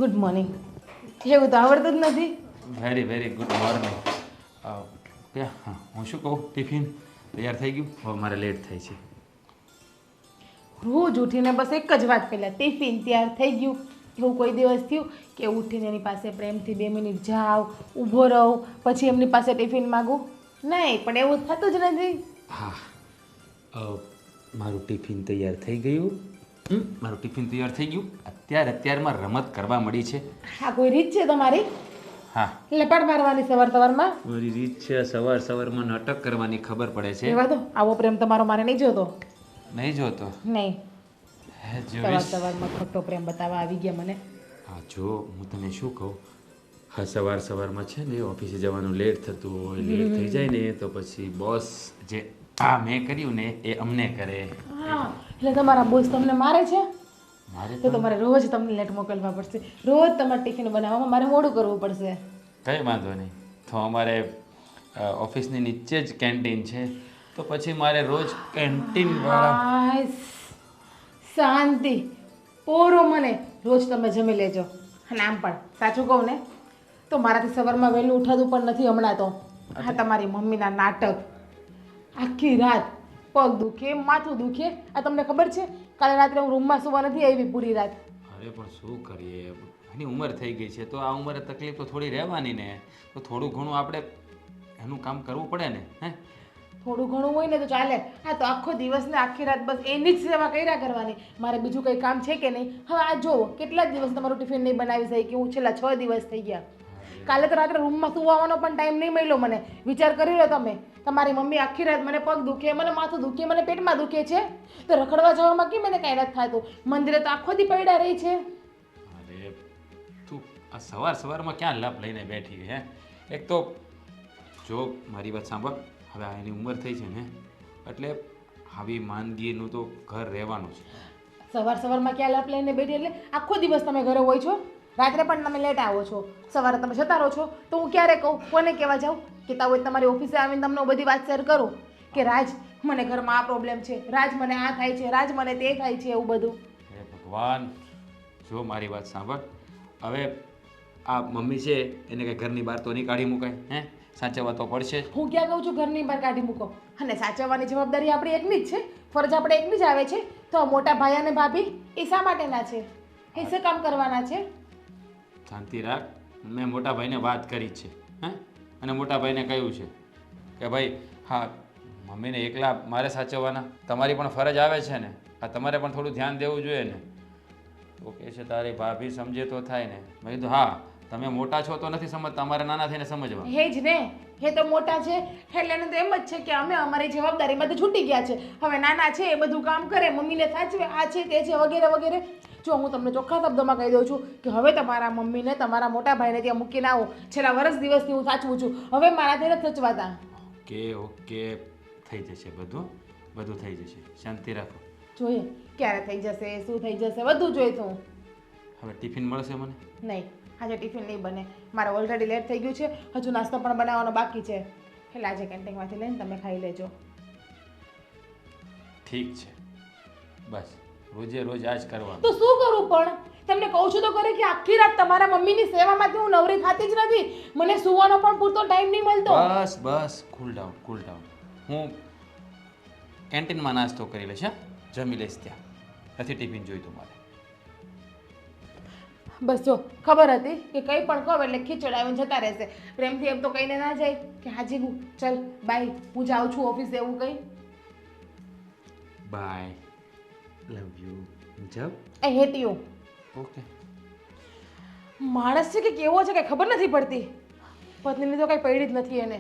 Good morning. એવું તો આવડતું જ નથી. Very very good morning. હા, હું શું કહું, ટિફિન તૈયાર થઈ ગયું? હવે મારે લેટ થાય છે. રોજ ઉઠીને બસ એક જ વાત પહેલાં ટિફિન તૈયાર થઈ ગયું. એવું કોઈ દિવસ થયું કે ઉઠીને એની પાસે પ્રેમથી 2 મિનિટ જાઉં, ઊભો રહું, પછી એમની પાસે ટિફિન માગું? નહીં, પણ એવું થતું જ નથી. હા, મારું ટિફિન તૈયાર થઈ ગયું. મારું ટિફિન તૈયાર થઈ ગયું. અત્યારમાં રમત કરવા મળી છે. હા, કોઈ રીત છે તમારી? હા, લપાટ મારવાની સવારમાં? મારી રીત છે સવારમાં નાટક કરવાની. ખબર પડે છે. એવા તો આવો પ્રેમ તમારો મારે નહીં જોતો. નહીં જોતો? નહીં. જોઈશ. સવારમાં ખોટો પ્રેમ બતાવવા આવી ગયા મને. હા, જો હું તને શું કહું, હા, સવારમાં છે ને ઓફિસે જવાનું લેટ થતું હોય, લેટ થઈ જાય ને તો પછી બોસ જે મેં કર્યું ને એ અમને કરે. હા, એટલે તમારા બોસ તમને મારે છે? મારે તો તમારે રોજ તમને લેટ મોકલવા પડશે. રોજ તમારે ટિફિન બનાવવામાં મારે મોડું કરવું પડશે. કંઈ વાંધો નહીં. તો અમારે ઓફિસની નીચે જ કેન્ટીન છે, તો પછી મારે રોજ કેન્ટીનવાળા. શાંતિ પોરો મને રોજ તમે જમી લેજો. અને આમ પણ સાચું કહું ને તો મારાથી સવારમાં વહેલું ઉઠાતું પણ નથી હમણાં તો. હા, તમારી મમ્મીના નાટક. આખી રાત પગ દુખે, માથું દુખે. આ તમને ખબર છે, કાલે રાત્રે હું રૂમમાં સુવા નથી આવી પૂરી રાત. અરે પણ શું કરીએ, એની ઉંમર થઈ ગઈ છે તો આ ઉંમરે તકલીફ તો થોડી રહેવાની ને. તો થોડું ઘણું આપણે એનું કામ કરવું પડે ને. હે, થોડું ઘણું હોય ને તો ચાલે. હા, તો આખો દિવસ ને આખી રાત બસ એની જ સેવા કર્યા કરવાની. મારે બીજું કંઈ કામ છે કે નહીં? હવે આ જુઓ, કેટલા દિવસ તમારું ટિફિન નહીં બનાવી શકી હું? છેલ્લા 6 દિવસ થઈ ગયા. કાલે તો રાત્રે રૂમમાં સુવાનો પણ ટાઈમ નહીં મળ્યો મને. વિચાર કરી લો તમે. તમારી મમ્મી આખી રાત મને પગ દુખે, મને માથું દુખે, મને પેટમાં દુખે છે, તો રખડવા જવામાં કેમ મને કાંઈ નથી થતું? મંદિરે તો આખો દી પડ્યા રહી છે. અરે તું આ સવારમાં ક્યાં લાભ લઈને બેઠી હે? એક તો જો મારી વાત સાંભળ, હવે આ એની ઉંમર થઈ છે ને એટલે આવી માંદગીનું તો ઘર રહેવાનું છે. સવારમાં ક્યાં લાપ લઈને બેઠી? એટલે આખો દિવસ તમે ઘરે હોય છો, રાત્રે પણ તમે લેટ આવો છો, સવારે તમે જતા રહો છો. તો હું ક્યારે કહું, કોને કહેવા જાઉં? કહેતા હોય તમારી ઓફિસે આવીને તમને બધી વાત શેર કરું કે રાજ મને ઘરમાં આ પ્રોબ્લેમ છે, રાજ મને આ થાય છે, રાજ મને તે થાય છે, એવું બધું. હે ભગવાન, જો મારી વાત સાંભળ. હવે આ મમ્મી છે એને કંઈ ઘરની બહાર તો નહીં કાઢી મુકાય. હે, સાચવવા તો પડશે જ. હું ક્યાં કહું છું ઘરની બહાર કાઢી મૂકો? અને સાચવવાની જવાબદારી આપણી એકની જ છે, ફરજ આપણે એકની જ આવે છે. તો મોટા ભાઈ અને ભાભી એ શા માટેના છે? એ શું કામ કરવાના છે? શાંતિ રાખ. મેં મોટા ભાઈને વાત કરી જ છે. હે, અને મોટા ભાઈને કહ્યું છે કે ભાઈ હા, મમ્મીને એકલા મારે સાચવવાના, તમારી પણ ફરજ આવે છે ને, આ તમારે પણ થોડું ધ્યાન દેવું જોઈએ ને. તો કહે છે તારી ભાભી સમજે તો થાય ને. મેં કીધું હા, તમે મોટા છો તો નથી સમજતા, અમારે નાના થઈને સમજવા. હે જ ને, હે તો મોટા છે એટલે એને તો એમ જ છે કે અમે અમારી જવાબદારીમાંથી છૂટી ગયા છે. હવે નાના છે એ બધું કામ કરે, મમ્મીને સાચવે, આ છે તે છે વગેરે વગેરે. જો હું તમને ચોખ્ખા શબ્દોમાં કહી દઉં છું કે હવે તમારા મમ્મીને તમારા મોટા ભાઈને ત્યાં મૂકીને આવો. છેલ્લા વર્ષ દિવસથી હું સાચવું છું, હવે મારાથી નથી સચવાતા. ઓકે, થઈ જશે બધું થઈ જશે. શાંતિ રાખો. જોઈએ ક્યારે થઈ જશે, શું થઈ જશે, બધું જોઈતું. હવે ટિફિન મળશે મને? નહીં, આજે ટિફિન નહીં બને. મારે ઓલરેડી લેટ થઈ ગયું છે, હજુ નાસ્તો પણ બનાવવાનો બાકી છે. એટલે આજે કેન્ટીનમાંથી લઈને તમે ખાઈ લેજો. ઠીક છે, બસ રોજે રોજ આ જ કરવાનું. તો શું કરું પણ? તમને કહું છું તો કરે કે આખી રાત તમારા મમ્મીની સેવામાંથી હું નવરી થતી જ નથી. મને સુવાનો પણ પૂરતો ટાઈમ નહીં મળતો. બસ કૂલ ડાઉન. હું કેન્ટીનમાં નાસ્તો કરી લઈશ. જમી લઈશ ત્યાં. નથી ટિફિન જોઈતું મારે. બસ જો ખબર હતી કે કંઈ પણ કહો એટલે ખીચડાવીને જતા રહેશે. પ્રેમથી એમ તો કહીને ના જાય કે હાજી હું ચલ બાય, હું જાઉં છું ઓફિસે, એવું કંઈ. બાય, લવ યુ, જબ. I hate you. ઓકે. માણસ છે કે કેવો છે કે ખબર નથી પડતી. પત્નીની તો કઈ પડી જ નથી એને.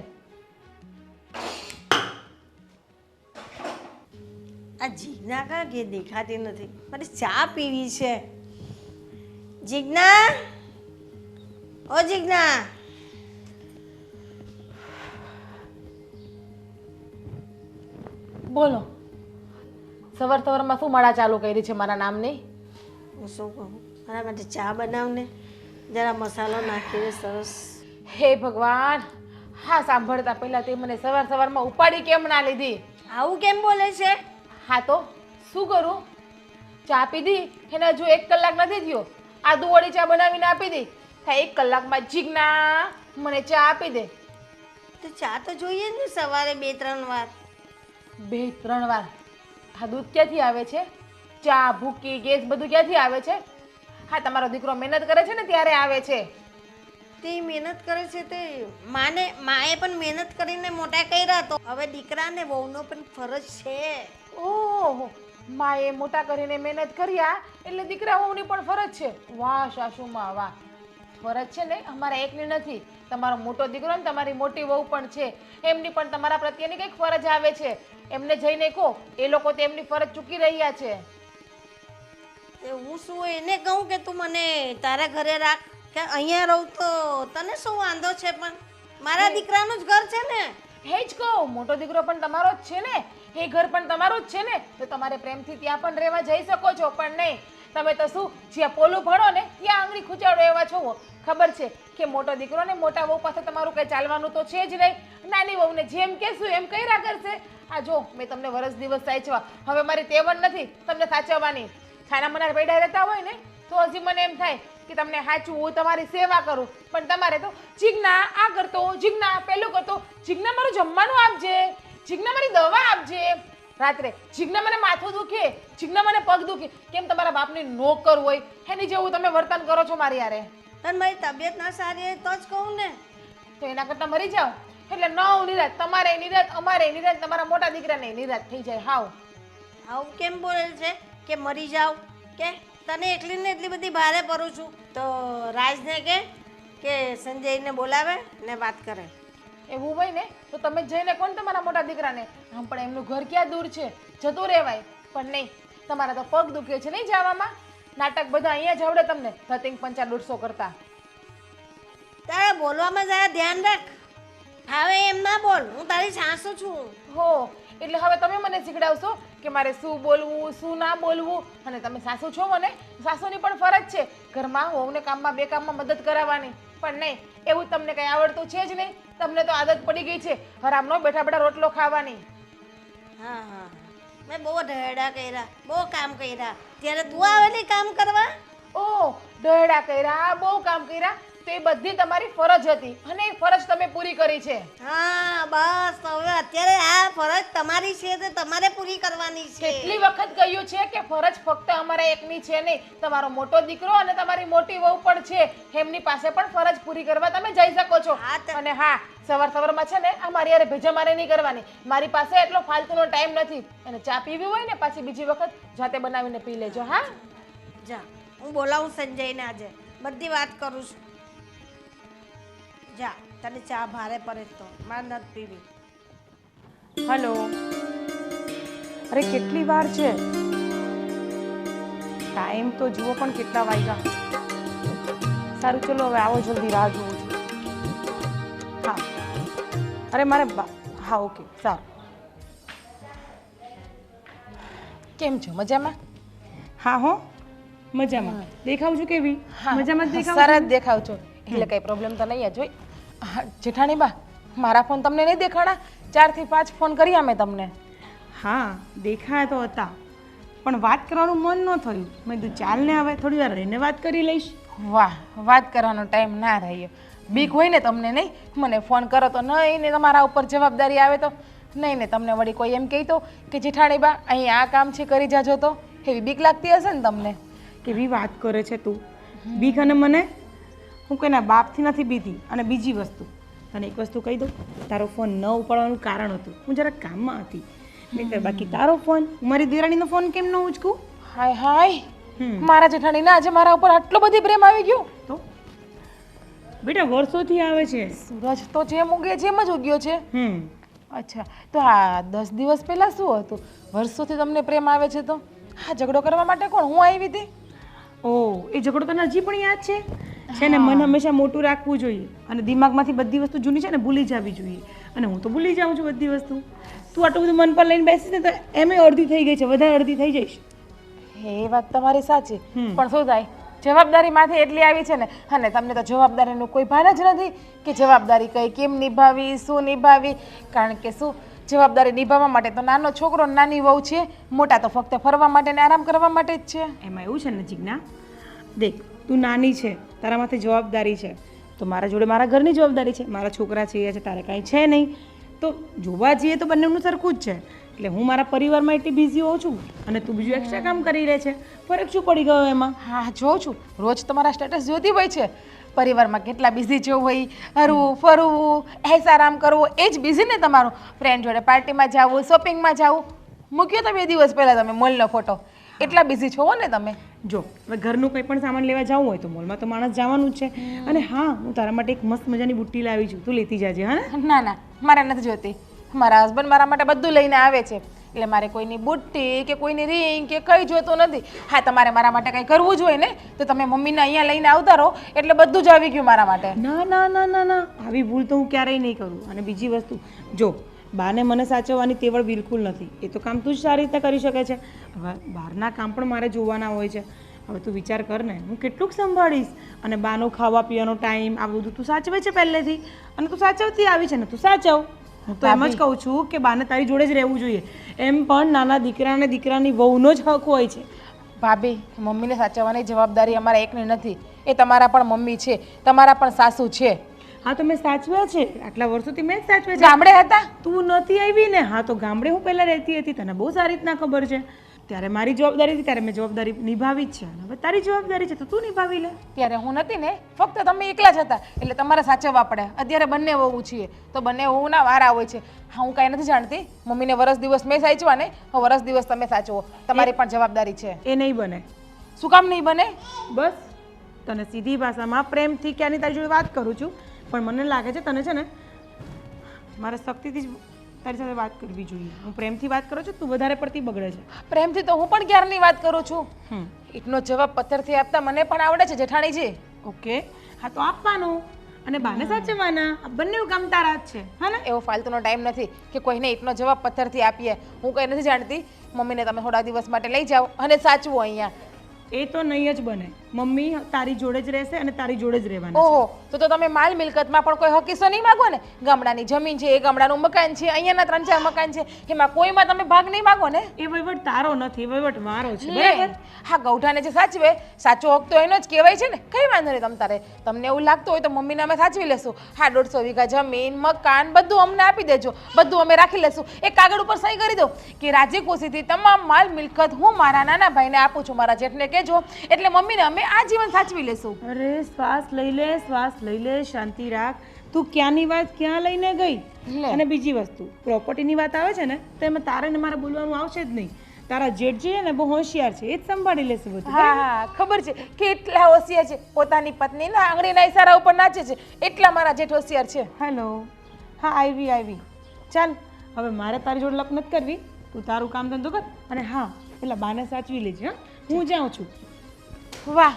આ જીજ્ઞા કાં કે દેખાતી નથી? મારે ચા પીવી છે. જીજ્ઞા, ઓ જીજ્ઞા. બોલો, સવારમાં શું માળા ચાલુ કરી છે મારા નામની? હું શું કહું, મારા માટે ચા બનાવને, જરા મસાલો નાખીને સરસ. હે ભગવાન, હા સાંભળતા પહેલા તે મને સવારમાં ઉપાડી કેમ ના લીધી? આવું કેમ બોલે છે? હા તો શું કરું? ચા પીધી એને હજુ 1 કલાક નથી થયો, આદુવાળી ચા બનાવીને આપી દે. હા 1 કલાકમાં જીજ્ઞા મને ચા આપી દે. તો ચા તો જોઈએ જ ને સવારે 2-3 વાર. 2-3 વાર. આ દૂધ ક્યાંથી આવે છે? ચા ભૂકી ગેસ બધું ક્યાંથી આવે છે? હા તમારો દીકરો મહેનત કરે છે ને ત્યારે આવે છે. તે મહેનત કરે છે તે માએ પણ મહેનત કરીને મોટા કર્યા, તો હવે દીકરાને વહુનો પણ ફરજ છે. ઓહો, માએ મોટા કરીને મહેનત કર્યા એટલે દીકરા વહુની પણ ફરજ છે. વાહ સાસુમાં વાહ. ફરજ છે ને અમારા એકની નથી, તમારો મોટો દીકરો ને તમારી મોટી વહુ પણ છે, એમની પણ તમારા પ્રત્યેની કંઈક ફરજ આવે છે. એમને જઈને કહો, એ લોકો તો એમની ફરજ ચૂકી રહ્યા છે. તે હું શું એને કહું કે તું મને તારા ઘરે રાખ, કે અહીંયા રહું તો તને શું વાંધો છે? પણ મારા દીકરાનું જ ઘર છે ને. હે જ કહું, મોટો દીકરો પણ તમારો જ છે ને, એ ઘર પણ તમારું જ છે ને, તો તમારે પ્રેમથી ત્યાં પણ રહેવા જઈ શકો છો. પણ નહીં, તમે તો શું જ્યાં પોલું ભણો ને ત્યાં આંગળી ખૂંચાડો એવા છો. ખબર છે કે મોટો દીકરો ને મોટા વહુ પાસે તમારું કંઈ ચાલવાનું તો છે જ નહીં. નાની વહુને જેમ કહેશું એમ કર્યા કરશે. આ જો મેં તમને વરસ દિવસ સાચવા, હવે મારી તેવડ નથી તમને સાચવવાની. છાના મના પૈડા રહેતા હોય ને તો હજી મને એમ થાય કે તમને સાચું હું તમારી સેવા કરું, પણ તમારે તો જીજ્ઞા આ કરતો, જીજ્ઞા પેલું કરતો, જીજ્ઞા મારું જમવાનું આપજે, જીજ્ઞા મારી દવા આપજે. રાત્રે જીજ્ઞા મને માથું દુખે, જીજ્ઞા મને પગ દુખે. કેમ તમારા બાપની નોકર હોય એની જેવું તમે વર્તન કરો છો મારી યારે? અને મારી તબિયત ના સારી હોય તો જ કહું ને. તો એના કરતાં મરી જાઓ. એટલે નવ નિરાત, તમારે નિરાત, અમારે નિરાત, તમારા મોટા દીકરાને નિરાત થઈ જાય. હાવ આવું કેમ બોલે છે કે મરી જાવ? કે તને એકલીને એટલી બધી ભારે પડું છું તો રાજને કે સંજયને બોલાવે ને વાત કરે. એવું હોય ને તો તમે જ જઈને કોણ તમારા મોટા દીકરાને? આમ પણ એમનું ઘર ક્યાં દૂર છે, જતું રહેવાય. પણ નહીં, તમારા તો પગ દુખે છે નહીં જવામાં. નાટક બધા અહીંયા જ આવડે તમને, ધતિંગ 500-150 કરતા. તારે બોલવામાં જરા ધ્યાન રાખ. હવે એમ ના બોલ, હું તારી સાસુ છું. હો, એટલે હવે તમે મને શીખડાવશો કે મારે શું બોલવું શું ના બોલવું. અને તમે સાસુ છો, મને સાસુની પણ ફરજ છે ઘરમાં વહુને કામમાં બે કામમાં મદદ કરાવવાની. પણ નહીં, એવું તમને કંઈ આવડતું છે જ નહીં. તમને તો આદત પડી ગઈ છે હરામનો બેઠા બેઠા રોટલો ખાવાની. હા હા, મેં બહુ ઢહેડા કર્યા, બહુ કામ કર્યા, ત્યારે તું આવેલી કામ કરવા. ઓહ, ઢહેડા કર્યા, બહુ કામ કર્યા, તો એ બધી તમારી ફરજ હતી અને એ ફરજ તમે પૂરી કરી છે. હા બસ, હવે અત્યારે આ ફરજ તમારી છે તે તમારે પૂરી કરવાની છે. કેટલી વખત કહ્યું છે કે ફરજ ફક્ત અમારા એકની છે નહીં, તમારો મોટો દીકરો અને તમારી મોટી વહુ પણ છે, એમની પાસે પણ ફરજ પૂરી કરવા તમે જઈ શકો છો. અને હા, સવારમાં છે ને આ મારી યારે ભેજા મારે નહીં કરવાની. મારી પાસે એટલો ફાલતુનો ટાઈમ નથી. અને ચા પીવી હોય ને પાછી બીજી વખત જાતે બનાવીને પી લેજો. હા જા, હું બોલાવું સંજયને, આજે બધી વાત કરું છું. જા, તને ચા ભારે પડે તો મારે નથી પીવી. હલો, અરે કેટલી વાર છે? ટાઈમ તો જુઓ પણ કેટલા વાગ્યા. સારું ચલો હવે આવો, જલ્દી રાહ જોઉં છું. હા, અરે મારે હા ઓકે સારું. કેમ છો? મજામાં? હા હો, મજામાં. દેખાવ છું કેવી? હા, મજામાં જ દેખાવ સરસ દેખાવ છો. એટલે કઈ પ્રોબ્લેમ તો નહીં જ હોય. જેઠાણી બા, મારા ફોન તમને નહીં દેખાણા? 4 થી 5 ફોન કર્યા મેં તમને. હા, દેખાયા તો હતા, પણ વાત કરવાનું મન ન થયું. મેં કીધું ચાલ ને હવે થોડી વાર રહીને વાત કરી લઈશ. વાહ, વાત કરવાનો ટાઈમ ના રહ્યો. બીક હોય ને તમને? નહીં, મને ફોન કરો તો નહીં ને તમારા ઉપર જવાબદારી આવે તો નહીં ને તમને વળી કોઈ એમ કહેતો કે જેઠાણી બા અહીં આ કામ છે કરી જાજો, તો એવી બીક લાગતી હશે ને તમને? કેવી વાત કરે છે તું? બીક? અને મને હું કોઈના બાપથી નથી બીતી. અને બીજી વસ્તુ, તને એક વસ્તુ કહી દઉં, તારો ફોન ન ઉપાડવાનું કારણ હતું હું જરાક કામમાં હતી. બાકી તારો ફોન, મારી દેરાણીનો ફોન કેમ ન ઉચકું? હાય હાય, મારા જેઠાણીને આજે મારા ઉપર આટલો બધી પ્રેમ આવી ગયો? તો બેટા વર્ષોથી આવે છે. સૂરજ તો જેમ ઉગે જેમ જ ઉગ્યો છે. અચ્છા, તો આ 10 દિવસ પહેલા શું હતું? વર્ષોથી તમને પ્રેમ આવે છે તો હા ઝઘડો કરવા માટે કોણ હું આવી હતી? ઓહ, એ ઝઘડો તને હજી પણ યાદ છે? છે ને, મન હંમેશા મોટું રાખવું જોઈએ અને દિમાગમાંથી બધી વસ્તુ જૂની છે ને ભૂલી જવી જોઈએ. અને હું તો ભૂલી જાઉં છું બધી વસ્તુ. તું આટલું બધું મન પર લઈને બેસીસ ને તો એમે અડધી થઈ ગઈ છે, વધારે અડધી થઈ જઈશ. એ વાત તમારી સાચી, પણ શું થાય, જવાબદારી માથે એટલી આવી છે ને, અને તમને તો જવાબદારીનું કોઈ ભાન જ નથી કે જવાબદારી કઈ કેમ નિભાવી, શું નિભાવી. કારણ કે શું, જવાબદારી નિભાવવા માટે તો નાનો છોકરો નાની વહુ છે, મોટા તો ફક્ત ફરવા માટે ને આરામ કરવા માટે જ છે. એમાં એવું છે ને જીજ્ઞા, દેખ તું નાની છે, તારા માથે જવાબદારી છે, તો મારા જોડે મારા ઘરની જવાબદારી છે, મારા છોકરા છે એ છે, તારે કાંઈ છે નહીં. તો જોવા જઈએ તો બંનેનું સરખું જ છે. એટલે હું મારા પરિવારમાં એટલી બિઝી હોઉં છું અને તું બીજું એક્સ્ટ્રા કામ કરી રહે છે. ફરક શું પડી ગયો એમાં? હા જોઉં છું, રોજ તમારા સ્ટેટસ જોતી હોય છે, પરિવારમાં કેટલા બિઝી જેવું હોય, હરવું ફરવું, આરામ કરવો, એ જ બિઝી ને તમારું. ફ્રેન્ડ જોડે પાર્ટીમાં જવું, શોપિંગમાં જવું. મૂક્યો તો 2 દિવસ પહેલાં તમે મોલનો ફોટો. એટલા બિઝી છો ને તમે. જો હવે ઘરનું કંઈ પણ સામાન લેવા જવું હોય તો મોલમાં તો માણસ જવાનું જ છે. અને હા, હું તારા માટે એક મસ્ત મજાની બુટ્ટી લાવી છું, તું લેતી જાજે. હા ને? ના ના, મારે નથી જોતી. મારા હસબન્ડ મારા માટે બધું લઈને આવે છે, એટલે મારે કોઈની બુટ્ટી કે કોઈની રિંગ કે કંઈ જોતું નથી. હા, તમારે મારા માટે કંઈ કરવું જ હોય ને તો તમે મમ્મીને અહીંયા લઈને આવતા રહો, એટલે બધું જ આવી ગયું મારા માટે. ના ના ના ના ના, આવી ભૂલ તો હું ક્યારેય નહીં કરું. અને બીજી વસ્તુ, જો બાને મને સાચવવાની તેવડ બિલકુલ નથી. એ તો કામ તું જ સારી રીતે કરી શકે છે. હવે બહારના કામ પણ મારે જોવાના હોય છે. હવે તું વિચાર કર ને, હું કેટલુંક સંભાળીશ. અને બાનો ખાવા પીવાનો ટાઈમ આ બધું તું સાચવે છે પહેલેથી, અને તું સાચવતી આવી છે ને, તું સાચવ. હું તો એમ જ કહું છું કે બાને તારી જોડે જ રહેવું જોઈએ. એમ પણ નાના દીકરા અને દીકરાની વહુનો જ હક હોય છે. ભાભી, મમ્મીને સાચવવાની જવાબદારી અમારા એકની નથી. એ તમારા પણ મમ્મી છે, તમારા પણ સાસુ છે. હા તો મેં સાચવ્યા છે, આટલા વર્ષોથી મેં જ સાચવ્યા છે. ગામડે હતા? તું નથી આવી ને? હા તો ગામડે હું પહેલાં રહેતી હતી, તને બહુ સારી રીતના ખબર છે. ત્યારે મારી જવાબદારી હતી, ત્યારે મેં જવાબદારી નિભાવી જ છે. અને હવે તારી જવાબદારી છે તો તું નિભાવી લે. ત્યારે હું નથી ને, ફક્ત તમે એકલા જ હતા, એટલે તમારે સાચવવા પડે. અત્યારે બંને વહુ છીએ તો બંને વહુના વારા હોય છે. હા, હું કાંઈ નથી જાણતી. મમ્મીને વરસ દિવસ મેં સાચવા ને, વરસ દિવસ તમે સાચવો. તમારી પણ જવાબદારી છે. એ નહીં બને. શું કામ નહીં બને? બસ તને સીધી ભાષામાં પ્રેમથી ક્યાંની તારી જોડે વાત કરું છું, પણ મને લાગે છે તને છે ને મારે શક્તિથી જ તારી સાથે વાત કરવી જોઈએ. હું પ્રેમથી વાત કરું છું, તું વધારે પડતી બગડે છે. પ્રેમથી તો હું પણ ક્યારની વાત કરું છું. એટલો જવાબ પથ્થરથી આપતા મને પણ આવડે છે જેઠાણીજી. ઓકે, હા તો આપવાનું અને બાને સાચવવાના. આ બંને કામ તારા જ છે. હા ને? એવો ફાલતુનો ટાઈમ નથી કે કોઈને એટલો જવાબ પથ્થરથી આપીએ. હું કંઈ નથી જાણતી. મમ્મીને તમે થોડા દિવસ માટે લઈ જાઓ અને સાચવો અહીંયા. એ તો નહીં જ બને. મમ્મી તારી જોડે જ રહેશે અને તારી જોડે જ રહેવાના. ઓહો, તો તમે માલ મિલકતમાં પણ કોઈ હકીસો નહીં માગો ને? ગામડાની જમીન છે, એ ગામડાનું મકાન છે, અહીંયાના 3-4 મકાન છે, એમાં કોઈમાં તમે ભાગ નહીં માગો ને? એ વહીવટ તારો નથી, વહીવટ મારો છે. બરાબર? હા, ગૌઠાને જે સાચવે, સાચો હક તો એનો જ કહેવાય છે ને. કઈ વાંધો નહીં તમ તારે. તમને એવું લાગતું હોય તો મમ્મીને અમે સાચવી લેશું. હા, 150 વીઘા જમીન, મકાન બધું અમને આપી દેજો, બધું અમે રાખી લેશું. એક કાગળ ઉપર સહી કરી દો કે રાજી ખુશીથી તમામ માલ મિલકત હું મારા નાના ભાઈને આપું છું, મારા જેઠને કહેજો, એટલે મમ્મીને અમે આજીવન સાચવી લેશું. અરે શ્વાસ લઈ લે, શ્વાસ લઈ લે, શાંતિ રાખ. તું ક્યાંની વાત ક્યાં લઈને ગઈ? અને બીજી વસ્તુ, પ્રોપર્ટીની વાત આવે છે ને તો એમાં તારે ને મારે બોલવાનું આવશે જ નહીં. તારા જેઠ છે ને બહુ હોશિયાર છે, એ જ સંભાળી લેશે બધું. હા હા, ખબર છે કેટલા હોશિયાર છે. પોતાની પત્નીના આંગળીના ઈશારા ઉપર નાચે છે, એટલા મારા જેઠ હોશિયાર છે. હેલો, હા આવી. ચાલ હવે મારે તારી જોડે લપ નથી કરવી. તું તારું કામ ધંધો કર. અને હા, પેલા બાને સાચવી લેજે. હા, હું જાઉં છું. વાહ,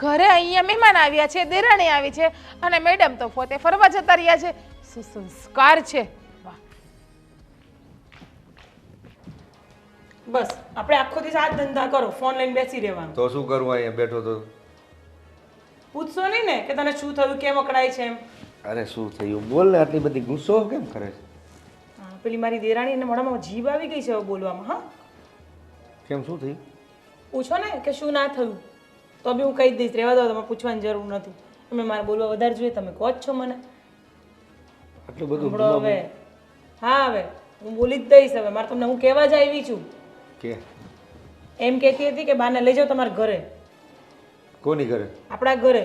ઘરે અહીંયા મહેમાન આવ્યા છે, દેરાણી આવી છે અને મેડમ તો પોતે ફરવા જતા રહ્યા છે. શું સંસ્કાર છે! વાહ. બસ આપણે આખો દિવસ આ ધંધા કરો, ફોન લઈને બેસી રહેવાનું. તો શું કરું અહીંયા બેઠો તો? પૂછશો નહીં ને કે તને શું થયું, કેમ અકળાય છે એમ? અરે શું થયું બોલ ને, આટલી બધી ગુસ્સો કેમ કરે છે? હા, પેલી મારી દેરાણી એને મોઢામાં જીભ આવી ગઈ છે હવે બોલવામાં. હા, કેમ શું થયું? પૂછો ને કે શું ના થયું, તો બી હું કહી દઈશ. રહેવા દો, તમારે પૂછવાની જરૂર નથી. તમે મારે બોલવા વધારે જોઈએ, તમે કહો જ છો મને. આટલું બધું સાંભળો હવે. હા, હવે હું બોલી જ દઈશ. હવે મારે તમને હું કહેવા જ આવી છું કે એમ કહેતી હતી કે બાને લઈ જાઓ તમારા ઘરે. કોની ઘરે? આપણા ઘરે.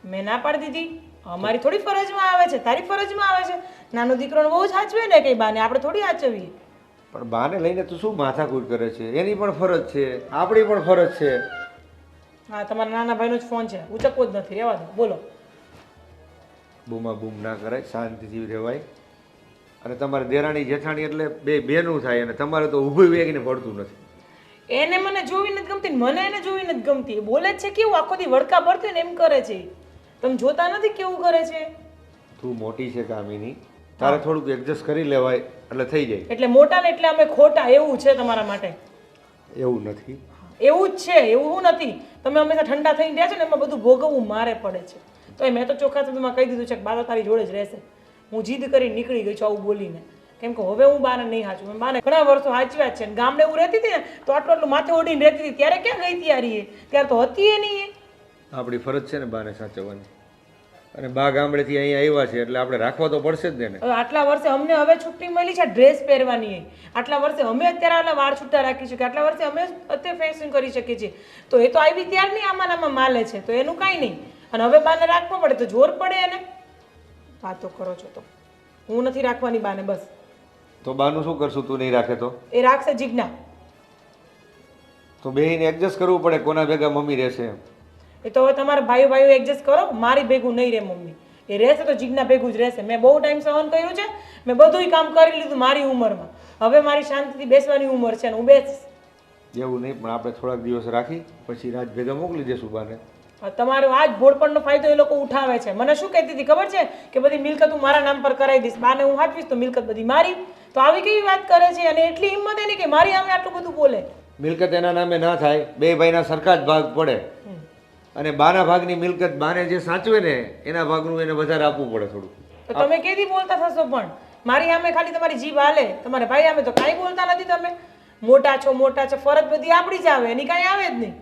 મેં ના પાડી દીધી. અમારી થોડી ફરજમાં આવે છે, તારી ફરજમાં આવે છે. નાનો દીકરોને બહુ જ સાચવે ને કઈ બાને, આપણે થોડી સાચવીએ. પણ બાને લઈને તું શું માથાકૂટ કરે છે? એની પણ ફરજ છે, આપણી પણ ફરજ છે. હા, તમારા નાના ભાઈનો જ ફોન છે, ઉચકવો જ નથી. રહેવા દો. બોલો. બૂમા બૂમ ના કરાય, શાંતિથી રહેવાય. અને તમારે દેરાણી જેઠાણી એટલે બે બેનું થાય, અને તમારે તો ઊભું વેગીને પડતું નથી. એને મને જોવી નથી ગમતી, મને એને જોવી નથી ગમતી. બોલે છે કેવું આખો દી વડકા ભરતી ને એમ કરે છે. તમે જોતા નથી કેવું કરે છે? તું મોટી છે કામિની, તારે થોડુંક એડજસ્ટ કરી લેવાય એટલે થઈ જાય. એટલે મોટા ને એટલે અમે ખોટા, એવું છે તમારા માટે? એવું નથી. એવું જ છે, એવું નથી. તમે હંમેશા ઠંડા થઈને રહ્યા છો ને, એમાં બધું ભોગવવું મારે પડે છે. તો મેં તો ચોખ્ખા શબ્દમાં કહી દીધું છે કે બા તારી જોડે જ રહેશે. હું જીદ કરી નીકળી ગઈ છું આવું બોલીને, કેમ કે હવે હું બાને નહીં સાચું. મેં બાને ઘણા વર્ષો સાચવ્યા જ છે. ગામડે હું રહેતી હતી ને તો આટલું માથે ઓઢીને રહેતી હતી, ત્યારે ક્યાં ગઈ ત્યારે ત્યારે તો હતી એ નહીં. આપણી ફરજ છે ને બાને સાચવવાની. અને બા ગામડેથી અહીંયા આવ્યા છે એટલે આપણે રાખવા તો પડશે જ ને. હવે આટલા વર્ષે અમને હવે છુટ્ટી મળી છે ડ્રેસ પહેરવાની. આટલા વર્ષે અમે અત્યારે આના વાળ છૂટા રાખી શકીએ, આટલા વર્ષે અમે અત્યારે ફેશન કરી શકીએ છીએ. તો એ તો આવી ત્યારની આમાં માલે છે, તો એનું કાંઈ નહીં. અને હવે બાને રાખવા પડે તો જોર પડે એને. વાતો કરો છો તો હું નથી રાખવાની બાને. બસ તો બાનું શું કરશું? તું નહીં રાખે તો? એ રાખશે જીજ્ઞા. તો બેહીને એડજસ્ટ કરવું પડે કોના ભેગા મમ્મી રહેશે એમ. એ તો હવે તમારા ભાઈઓ એડજસ્ટ કરો. મારી ભેગું નહીં રહે મમ્મી. એ રહેશે તો જીજ્ઞા ભેગું જ રહેશે. મેં બહુ ટાઈમ સહન કર્યું છે, મેં બધુંય કામ કરી લીધું મારી ઉંમરમાં. હવે મારી શાંતિથી બેસવાની ઉંમર છે ને હું બેસીશ. એવું નહીં, પણ આપણે થોડાક દિવસ રાખી પછી રાત ભેગા મોકલી દઈશું બાને. તમારો આ જ ભોળપણનો ફાયદો એ લોકો ઉઠાવે છે. મને શું કહેતી હતી ખબર છે કે બધી મિલકત હું મારા નામ પર કરાવી દઈશ, બાને હું હાચવીશ તો મિલકત બધી મારી. તો આવી કેવી વાત કરે છે? અને એટલી હિંમત એની કે મારી સામે આટલું બધું બોલે. મિલકત એના નામે ના થાય, બે ભાઈના સરખા જ ભાગ પડે. અને બાના ભાગની મિલકત બાને જે સાચવે ને એના ભાગનું એને વધારે આપવું પડે થોડું. તો તમે કેદી બોલતા થશો? પણ મારી સામે ખાલી તમારી જીભ હાલે, તમારા ભાઈ સામે તો કાંઈ બોલતા નથી તમે. મોટા છો, ફરજ બધી આપણી જ આવે, એની કાંઈ આવે જ નહીં.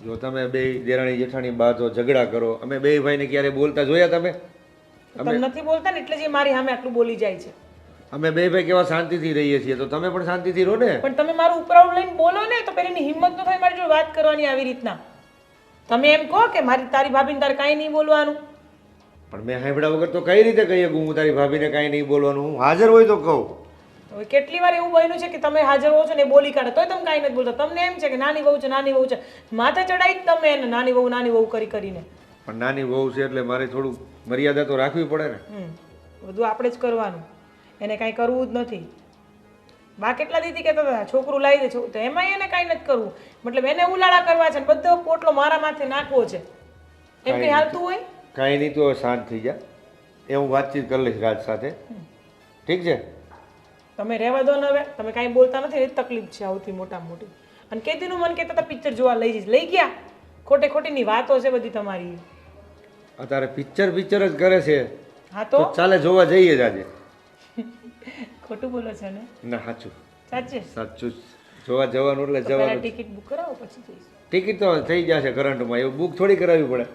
જો તમે બે દેરાણી જેઠાણી બા તો ઝઘડા કરો, અમે બે ભાઈને ક્યારે બોલતા જોયા તમે? તમે નથી બોલતા ને એટલે જ એ મારી સામે આટલું બોલી જાય છે. અમે બે ભાઈ કેવા શાંતિથી રહીએ છીએ, તો તમે પણ શાંતિથી રહો ને. પણ તમે મારું ઉપરાઉડ લઈને બોલો ને તો પેલીની હિંમત ન થાય મારી જોડે વાત કરવાની આવી રીતના. તમે એમ કહો કે મારી તારી ભાભીને તારે કાંઈ નહીં બોલવાનું. પણ મેં સાંભળ્યા વગર તો કઈ રીતે કહીએ કે હું તારી ભાભીને કાંઈ નહીં બોલવાનું? હું હાજર હોય તો કહું. હવે કેટલી વાર એવું બન્યું છે કે તમે હાજર હો છો ને એ બોલી કાઢે તોય તમે કાંઈ નથી બોલતા. તમને એમ છે કે નાની વહુ છે, માથે ચડાવી જ તમે એને નાની વહુ કરીને. પણ નાની વહુ છે એટલે મારે થોડું મર્યાદા તો રાખવી પડે ને. બધું આપણે જ કરવાનું, એને કાંઈ કરવું જ નથી. બા કેટલા દીધી કહેતા હતા છોકરું લાવી દે, તો એમાં એને કાંઈ નથી કરવું. મતલબ એને ઉલાળા કરવા છે ને બધો પોટલો મારા માથે નાખવો છે, એમ કંઈ હાલતું હોય? કાંઈ નહીં, તો શાંત થઈ જા. એ હું વાતચીત કરી લઈશ રાજ સાથે, ઠીક છે? તમે રહેવા દો ને. હવે તમે કાંઈ બોલતા નથી, એ તકલીફ છે સૌથી મોટી. અને કેદીનું મન કહેતા હતા પિક્ચર જોવા લઈ જઈશ, લઈ ગયા. ખોટીની વાતો છે બધી તમારી. અત્યારે પિક્ચર જ કરે છે. હા તો ચાલે જોવા જઈએ જ આજે. ખોટું બોલો છો ને? ના સાચું સાચું જ. જોવા જવાનું એટલે જવાનું. ટિકિટ બુક કરાવો પછી જઈશ. ટિકિટ તો થઈ જશે કરંટમાં, એવું બુક થોડી કરાવવી પડે.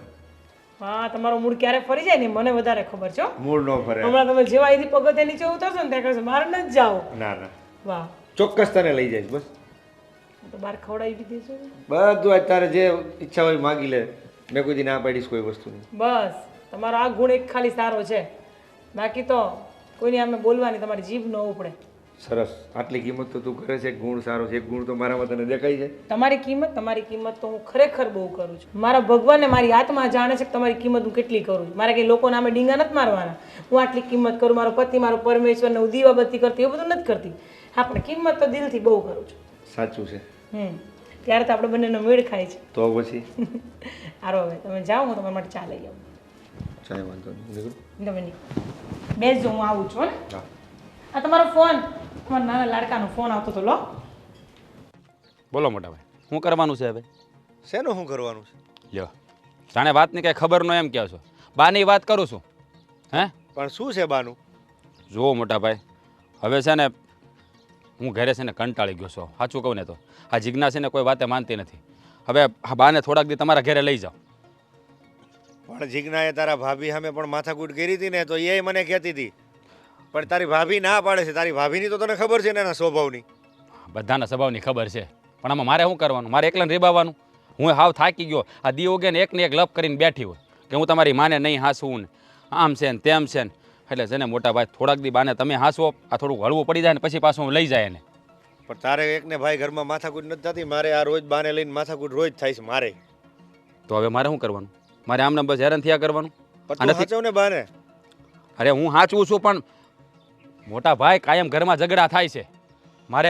હા, તમારો મૂડ ક્યારે ફરી જાય ને મને વધારે ખબર છે. મૂડ ન ફરે. હમણાં તમે જેવા અહીંથી પગથિયે નીચે ઉતરશો ને ત્યાં કહેશો મારે નથી જાઓ. ના વાહ, ચોક્કસ તને લઈ જઈશ. બસ તો બહાર ખવડાવી દીધી છે. બધું અત્યારે જે ઈચ્છા હોય માગી લે. મેં કોઈ દી ના પાડીશ કોઈ વસ્તુની. બસ તમારો આ ગુણ એક ખાલી સારો છે, બાકી તો કોઈની સામે બોલવાની તમારી જીભ ન ઉપડે. સરસ, આટલી કિંમત તો તું કરે છે. ગુણ સારો છે, એક ગુણ તો મારામાં તને દેખાય છે. તમારી કિંમત તો હું ખરેખર બહુ કરું છું. મારા ભગવાનને મારી આત્મા જાણે છે કે તમારી કિંમત હું કેટલી કરું છું. મારે કંઈ લોકો નામે ડીંગા નથી મારવાના. હું આટલી કિંમત કરું, મારો પતિ, મારો પરમેશ્વરને હું દીવાબત્તી કરતી એવું બધું નથી કરતી. હા, પણ કિંમત તો દિલથી બહુ કરું છું. સાચું છે. ત્યારે તો આપણે બંનેનો મેળ ખાય છે. તો પછી સારો, હવે તમે જાઓ, હું તમારા માટે ચા લઈ આવું. ચાય વાંધો નહીં, તમે નહીં બેસજો, હું આવું છું. હા, આ તમારો ફોન, તમારા નાના લાડકાનો ફોન આવતો હતો. લો બોલો મોટા ભાઈ, શું કરવાનું છે હવે? શેનું શું કરવાનું છે? લ્યો, જાણે વાતની કાંઈ ખબર ન એમ કહો છો. બાની વાત કરું છું. હે, પણ શું છે બાનું? જુઓ મોટા ભાઈ, હવે છે ને હું ઘરે છે ને કંટાળી ગયો છું. સાચું કહું ને તો આ જિજ્ઞા છે ને કોઈ વાતે માનતી નથી. હવે આ બાને થોડાક દી તમારા ઘરે લઈ જાઓ. પણ જીજ્ઞાએ તારા ભાભી સામે પણ માથાકૂટ કરી હતી ને, તો એ મને કહેતી હતી. પણ તારી ભાભી ના પાડે છે. તારી ભાભીની તો તને ખબર છે ને એના સ્વભાવની. બધાના સ્વભાવની ખબર છે, પણ આમાં મારે શું કરવાનું? મારે એકલાને રેબાવાનું? હું હાવ થાકી ગયો. આ દી ઉગે ને એકને એક લપ કરીને બેઠી હોય કે હું તમારી માને નહીં હાંસવું ને આમ છે ને તેમ છે ને. એટલે છે ને મોટા ભાઈ, થોડાક દી બાને તમે હાંસવો, આ થોડું હળવું પડી જાય ને પછી પાછું હું લઈ જાય એને. પણ તારે એકને ભાઈ ઘરમાં માથાકૂટ નથી થતી. મારે આ રોજ બાને લઈને માથાકૂટ રોજ થાય છે મારે. તો હવે મારે શું કરવાનું? મારે આમને બસ હેરાન થયા કરવાનું? સાચવ ને બાને. અરે હું સાચવું છું, પણ મોટા ભાઈ કાયમ ઘરમાં ઝઘડા થાય છે. મારે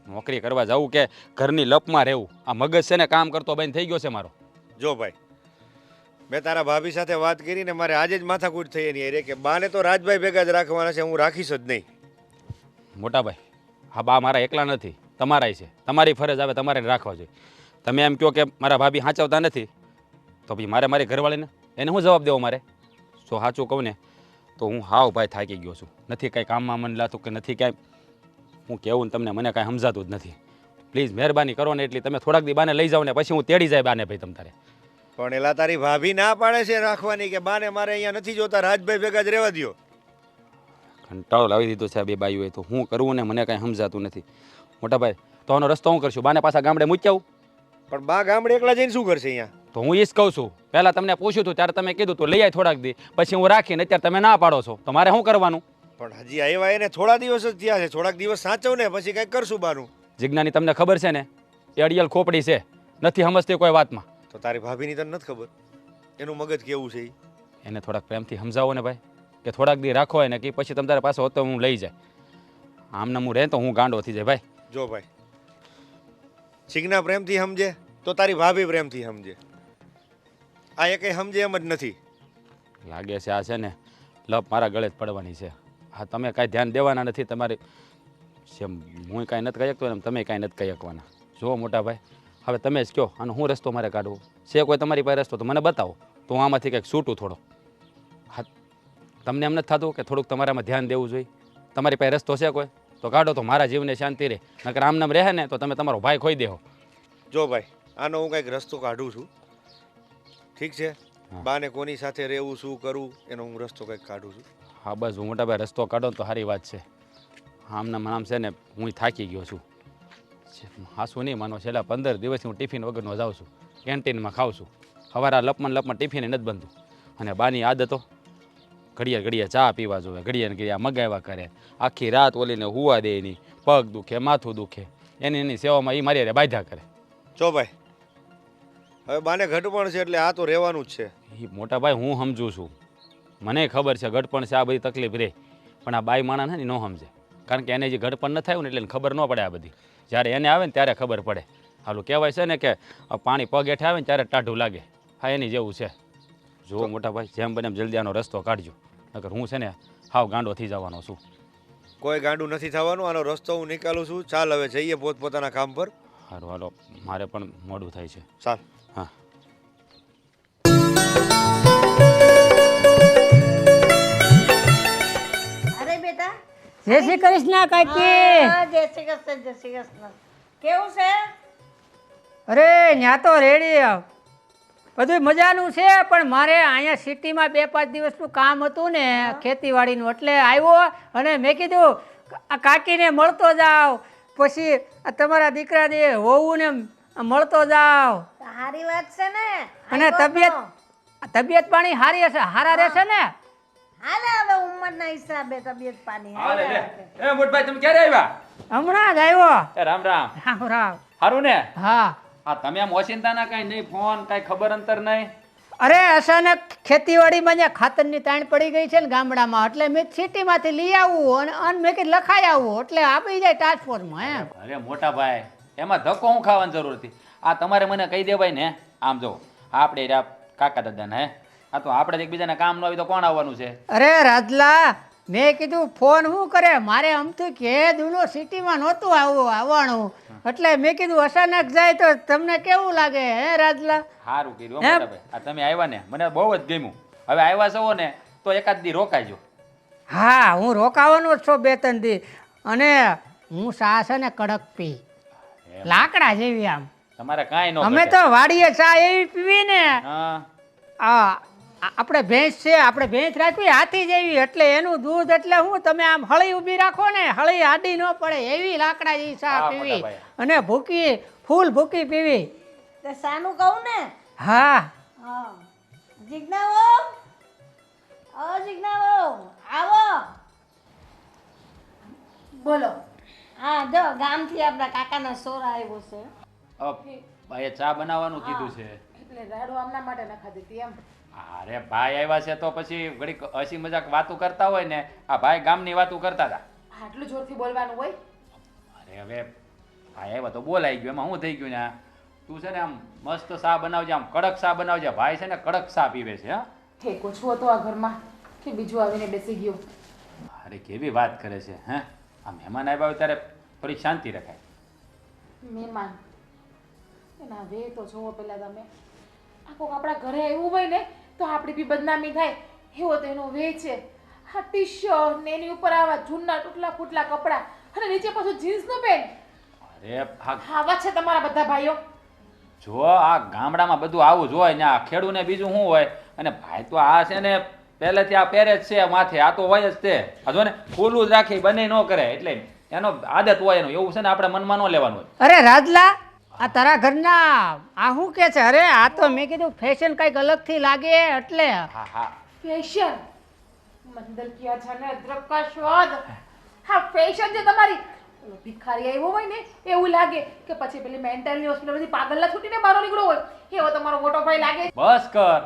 નોકરી કરવા જવું કે ઘરની લપમાં રહેવું, આ મગજ છે ને કામ કરતો બંધ થઈ ગયો છે મારો. જો ભાઈ, મેં તારા ભાભી સાથે વાત કરીને મારે આજે જ માથાકૂટ થઈ એની અરે કે બાને તો રાજભાઈ ભેગા જ રાખવાના છે, હું રાખીશ જ નહીં. મોટા ભાઈ, હા બા મારા એકલા નથી, તમારાય છે. તમારી ફરજ આવે તમારે રાખવા જોઈએ. તમે એમ કહો કે મારા ભાભી સાચવતા નથી, તો પછી મારે મારી ઘરવાળીને એને હું જવાબ દેવો? મારે જો સાચું કહું ને તો હું હાવ ભાઈ થાકી ગયો છું. નથી કાંઈ કામમાં મન લાતું કે નથી કાંઈ, હું કહેવું ને તમને મને કાંઈ સમજાતું જ નથી. પ્લીઝ મહેરબાની કરો ને એટલી, તમે થોડાક દી બાને લઈ જાઓ ને પછી હું તેડી જાય બાને ભાઈ તમ તારે. પણ એલા તારી ભાભી ના પાડે છે રાખવાની કે બાને મારે અહીંયા નથી જોતા, રાજભાઈ ભેગા જ રહેવા દ્યો. કંટાળો લાવી દીધો છે આ બે બાઈઓએ તો. હું કરવું ને મને કાંઈ સમજાતું નથી. મોટા ભાઈ તો આનો રસ્તો હું કરશું? બાને પાછા ગામડે મૂકી આવું? પણ બા ગામડે એકલા જઈને શું કરશે અહીંયા? તો હું એ જ કહું છું. પહેલાં તમને પૂછ્યું હતું ત્યારે તમે કીધું તો લઈ આવી થોડાક દી, પછી હું રાખીને અત્યારે તમે ના પાડો છો, તો મારે શું કરવાનું? પણ હજી આવ્યા એને થોડા દિવસ જ થયા છે, થોડાક દિવસ સાચવ ને પછી કંઈક કરશું બાનું. જિજ્ઞાની તમને ખબર છે ને એ અડિયલ ખોપડી છે, નથી સમજતી કોઈ વાતમાં. તો તારી ભાભીની તને નથી ખબર એનું મગજ કેવું છે ઈ? એને થોડાક પ્રેમથી સમજાવો ને ભાઈ, કે થોડાક દી રાખો એને કે પછી તમારે પાસે હોતો હું લઈ જાય. આમને હું રહે તો હું ગાંડો થઈ જાય ભાઈ. જો ભાઈ, ચિકના પ્રેમથી સમજે તો તારી ભાભી પ્રેમથી સમજે, આ એ કંઈ સમજે એમ જ નથી. લાગે છે આ છે ને લપ મારા ગળે જ પડવાની છે. હા તમે કાંઈ ધ્યાન દેવાના નથી. તમારે જેમ હું કાંઈ નથી કહી શકતો એમ તમે કાંઈ નથી કહી શકવાના. જુઓ મોટા ભાઈ, હવે તમે જ કહો આનો હું રસ્તો મારે કાઢવો છે? કોઈ તમારી પાસે રસ્તો તો મને બતાવો, તો હું આમાંથી કંઈક છૂટું થોડો. હા તમને એમ નથી થતું કે થોડુંક તમારામાં ધ્યાન દેવું જોઈએ? તમારી પાસે રસ્તો છે કોઈ તો કાઢો, તો મારા જીવને શાંતિ રહે. નકર આમ નામ રહે ને તો તમે તમારો ભાઈ ખોઈ દેહો. જો ભાઈ, આનો હું કંઈક રસ્તો કાઢું છું, ઠીક છે? બાને કોની સાથે રહેવું, શું કરવું, એનો હું રસ્તો કંઈક કાઢું છું. હા બસ હું મોટા ભાઈ રસ્તો કાઢો તો સારી વાત છે. આમના આમ છે ને હું થાકી ગયો છું. હાસું નહીં માનો, છેલ્લા 15 દિવસથી હું ટિફિન વગરનો જાઉં છું, કેન્ટીનમાં ખાઉં છું. સવારે લપમાં ટિફિન નથી બનતું. અને બાની આદતો ઘડિયા ચા પીવા જોઈએ, ઘડિયા મગાવ્યા કરે, આખી રાત ઓલીને હુવા દે, એની પગ દુખે, માથું દુખે, એની સેવામાં એ મારી બાધા કરે. જો ભાઈ, હવે બાને ઘટપણ છે એટલે આ તો રહેવાનું જ છે. એ મોટા ભાઈ હું સમજુ છું, મને ખબર છે ઘટપણ છે, આ બધી તકલીફ રહે. પણ આ બાઈ માણસ ને ન સમજે, કારણ કે એને જે ઘટપણ ન થયું ને એટલે ખબર ન પડે આ બધી. જ્યારે એને આવે ને ત્યારે ખબર પડે. હાલું કહેવાય છે ને કે પાણી પગ હેઠે આવે ને ત્યારે ટાઢું લાગે. હા એની જેવું છે. જુઓ મોટા ભાઈ, જેમ બને એમ જલ્દી આનો રસ્તો કાઢજો, નકર હું છે ને હાવ ગાંડો થઈ જવાનો છું. કોઈ ગાંડું નથી થવાનું, આનો રસ્તો હું નીકાળું છું. ચાલ હવે જઈએ પોતપોતાના કામ પર. સારું હાલો, મારે પણ મોડું થાય છે. ચાલ. હા અરે બેટા, જય શ્રી કૃષ્ણ કાકી. હા, જય શ્રી કૃષ્ણ, જય શ્રી કૃષ્ણ. કેવું છે? અરે ન્યા તો રેડી બધું મજાનું છે, પણ મારે અહીંયા સિટીમાં 2-5 દિવસનું કામ હતું ને ખેતીવાડીનું, એટલે આવ્યો અને મેં કીધું આ કાકીને મળતો જાવ, પછી આ તમારા દીકરાને હોવું ને મળતો જાવ. સારી વાત છે ને. અને તબિયત પાણી સારી હશે, સારા રહેશે ને? હાલે હવે ઉંમરના હિસાબે તબિયત પાણી હાલે. એ મોટભાઈ તમે ક્યારે આવ્યા? હમણાં જ આવ્યો. રામ રામ. રામ રામ. સારું ને? હા. હા તમે આમ ઓચિંતાના કાંઈ નહીં, ફોન કાંઈ ખબર અંતર નહીં? અરે અચાનક ખેતીવાડીમાં જ્યાં ખાતરની તાણ પડી ગઈ છે ને ગામડામાં, એટલે મેં સિટીમાંથી લઈ આવું અને મેં કીધું લખાઈ આવું, એટલે આપી જાય ટ્રાન્સફોર્ટમાં એમ. અરે મોટા ભાઈ, એમાં ધક્કો હું ખાવાની જરૂર હતી? આ તમારે મને કહી દેવાય ને. આમ જો આપણે રહ્યા કાકા દાદાને, હે આ તો આપણે એકબીજાને કામ ન આવી તો કોણ આવવાનું છે? અરે રાજલા, મેં કીધું ફોન શું કરે, મારે અમથું કે દૂનો સિટીમાં નહોતું આવવાનું, એટલે મેં કીધું અચાનક જાય તો તમને કેવું લાગે હે રાજલા? સારું કર્યું મોટા ભાઈ, આ તમે આવ્યા ને મને બહુ જ ગમ્યું. હવે આવ્યા છો ને તો એકાદ દી રોકાઈજો. હા હું રોકાવાનો જ છું 2-3 દી. અને હું ચા છે ને કડક પી, લાકડા જેવી આમ. તમારે કાંઈ ન અમે તો વાડીએ ચા એવી પીવી ને, હા આપણે ભેંસ છે, આપણે ભેંસ રાખવી હાથી જેવી, એટલે એનું દૂધ એટલે હું તમે આમ હળી ઊભી રાખો ને હળી આડી ન પડે એવી લાકડા જેવી ચા હા, પીવી, મોટા ભાઈ. અને ભૂકી ફૂલ ભૂકી પીવી. તે સાનું કહું ને? હા હા. જીજ્ઞાઓ, જીજ્ઞાઓ આવો. બોલો. હા જો ગામથી આપણા કાકાના સોરા આવ્યો છે. ભાઈએ ચા બનાવવાનું કીધું છે. એટલે રાડો આમના માટે નખાતી હતી એમ. અરે ભાઈ આવ્યા છે તો પછી ઘડીક હસી મજાક વાતો કરતા હોય ને, આ ભાઈ ગામની વાતો કરતા હતા. આટલું જોરથી બોલવાનું હોય? અરે હવે ભાઈ આવ્યા તો બોલાઈ ગયું, એમાં શું થઈ ગયું ને? તું છે ને આમ મસ્ત ચા બનાવજે, આમ કડક ચા બનાવજે. ભાઈ છે ને કડક ચા પીવે છે. હા હે કોછું હતો આ ઘરમાં કે બીજું આવીને બેસી ગયું? અરે કેવી વાત કરે છે હે! આ મહેમાન આવ્યા હોય ત્યારે થોડી શાંતિ રખાય. મહેમાન એના વે તો જોવો પેલા તમે. આ કોક આપણા ઘરે આવ્યું હોય ને તો આપણી બી બદનામી થાય, એવો તો એનો વે છે. આ ટી શર્ટ ને એની ઉપર આવા જૂના તૂટલા ફૂટલા કપડાં અને નીચે પાછું જીન્સનું પેન્ટ. અરે આવા છે તમારા બધા ભાઈઓ. જો આ ગામડામાં બધું આવું જ હોય ને આ ખેડૂને બીજું શું હોય અને ભાઈ તો આ છે ને પહેલેથી આ પહેરે જ છે માથે આ તો હોય જ તે આ જો ને ખુલ્લું જ રાખી બંને ન કરે એટલે એનો આદત હોય એનું એવું છે ને આપણે મનમાં ન લેવાનું હોય. અરે રાજલા આ તારા ઘરના આ શું કે છે? અરે આ તો મેં કીધું ફેશન કંઈક અલગથી લાગે એટલે. હા હા ફેશન મંદર કિયા છે ને અદરક કા સ્વાદ. હા ફેશન જે તમારી ઓલો ભિખારી આવ્યો હોય ને એવું લાગે કે પછી પેલી મેન્ટલની હોસ્પિટલ બધી પાગલના છૂટીને બહાર નીકળો હોય એવો તમારો મોટો ભાઈ લાગે. બસ કર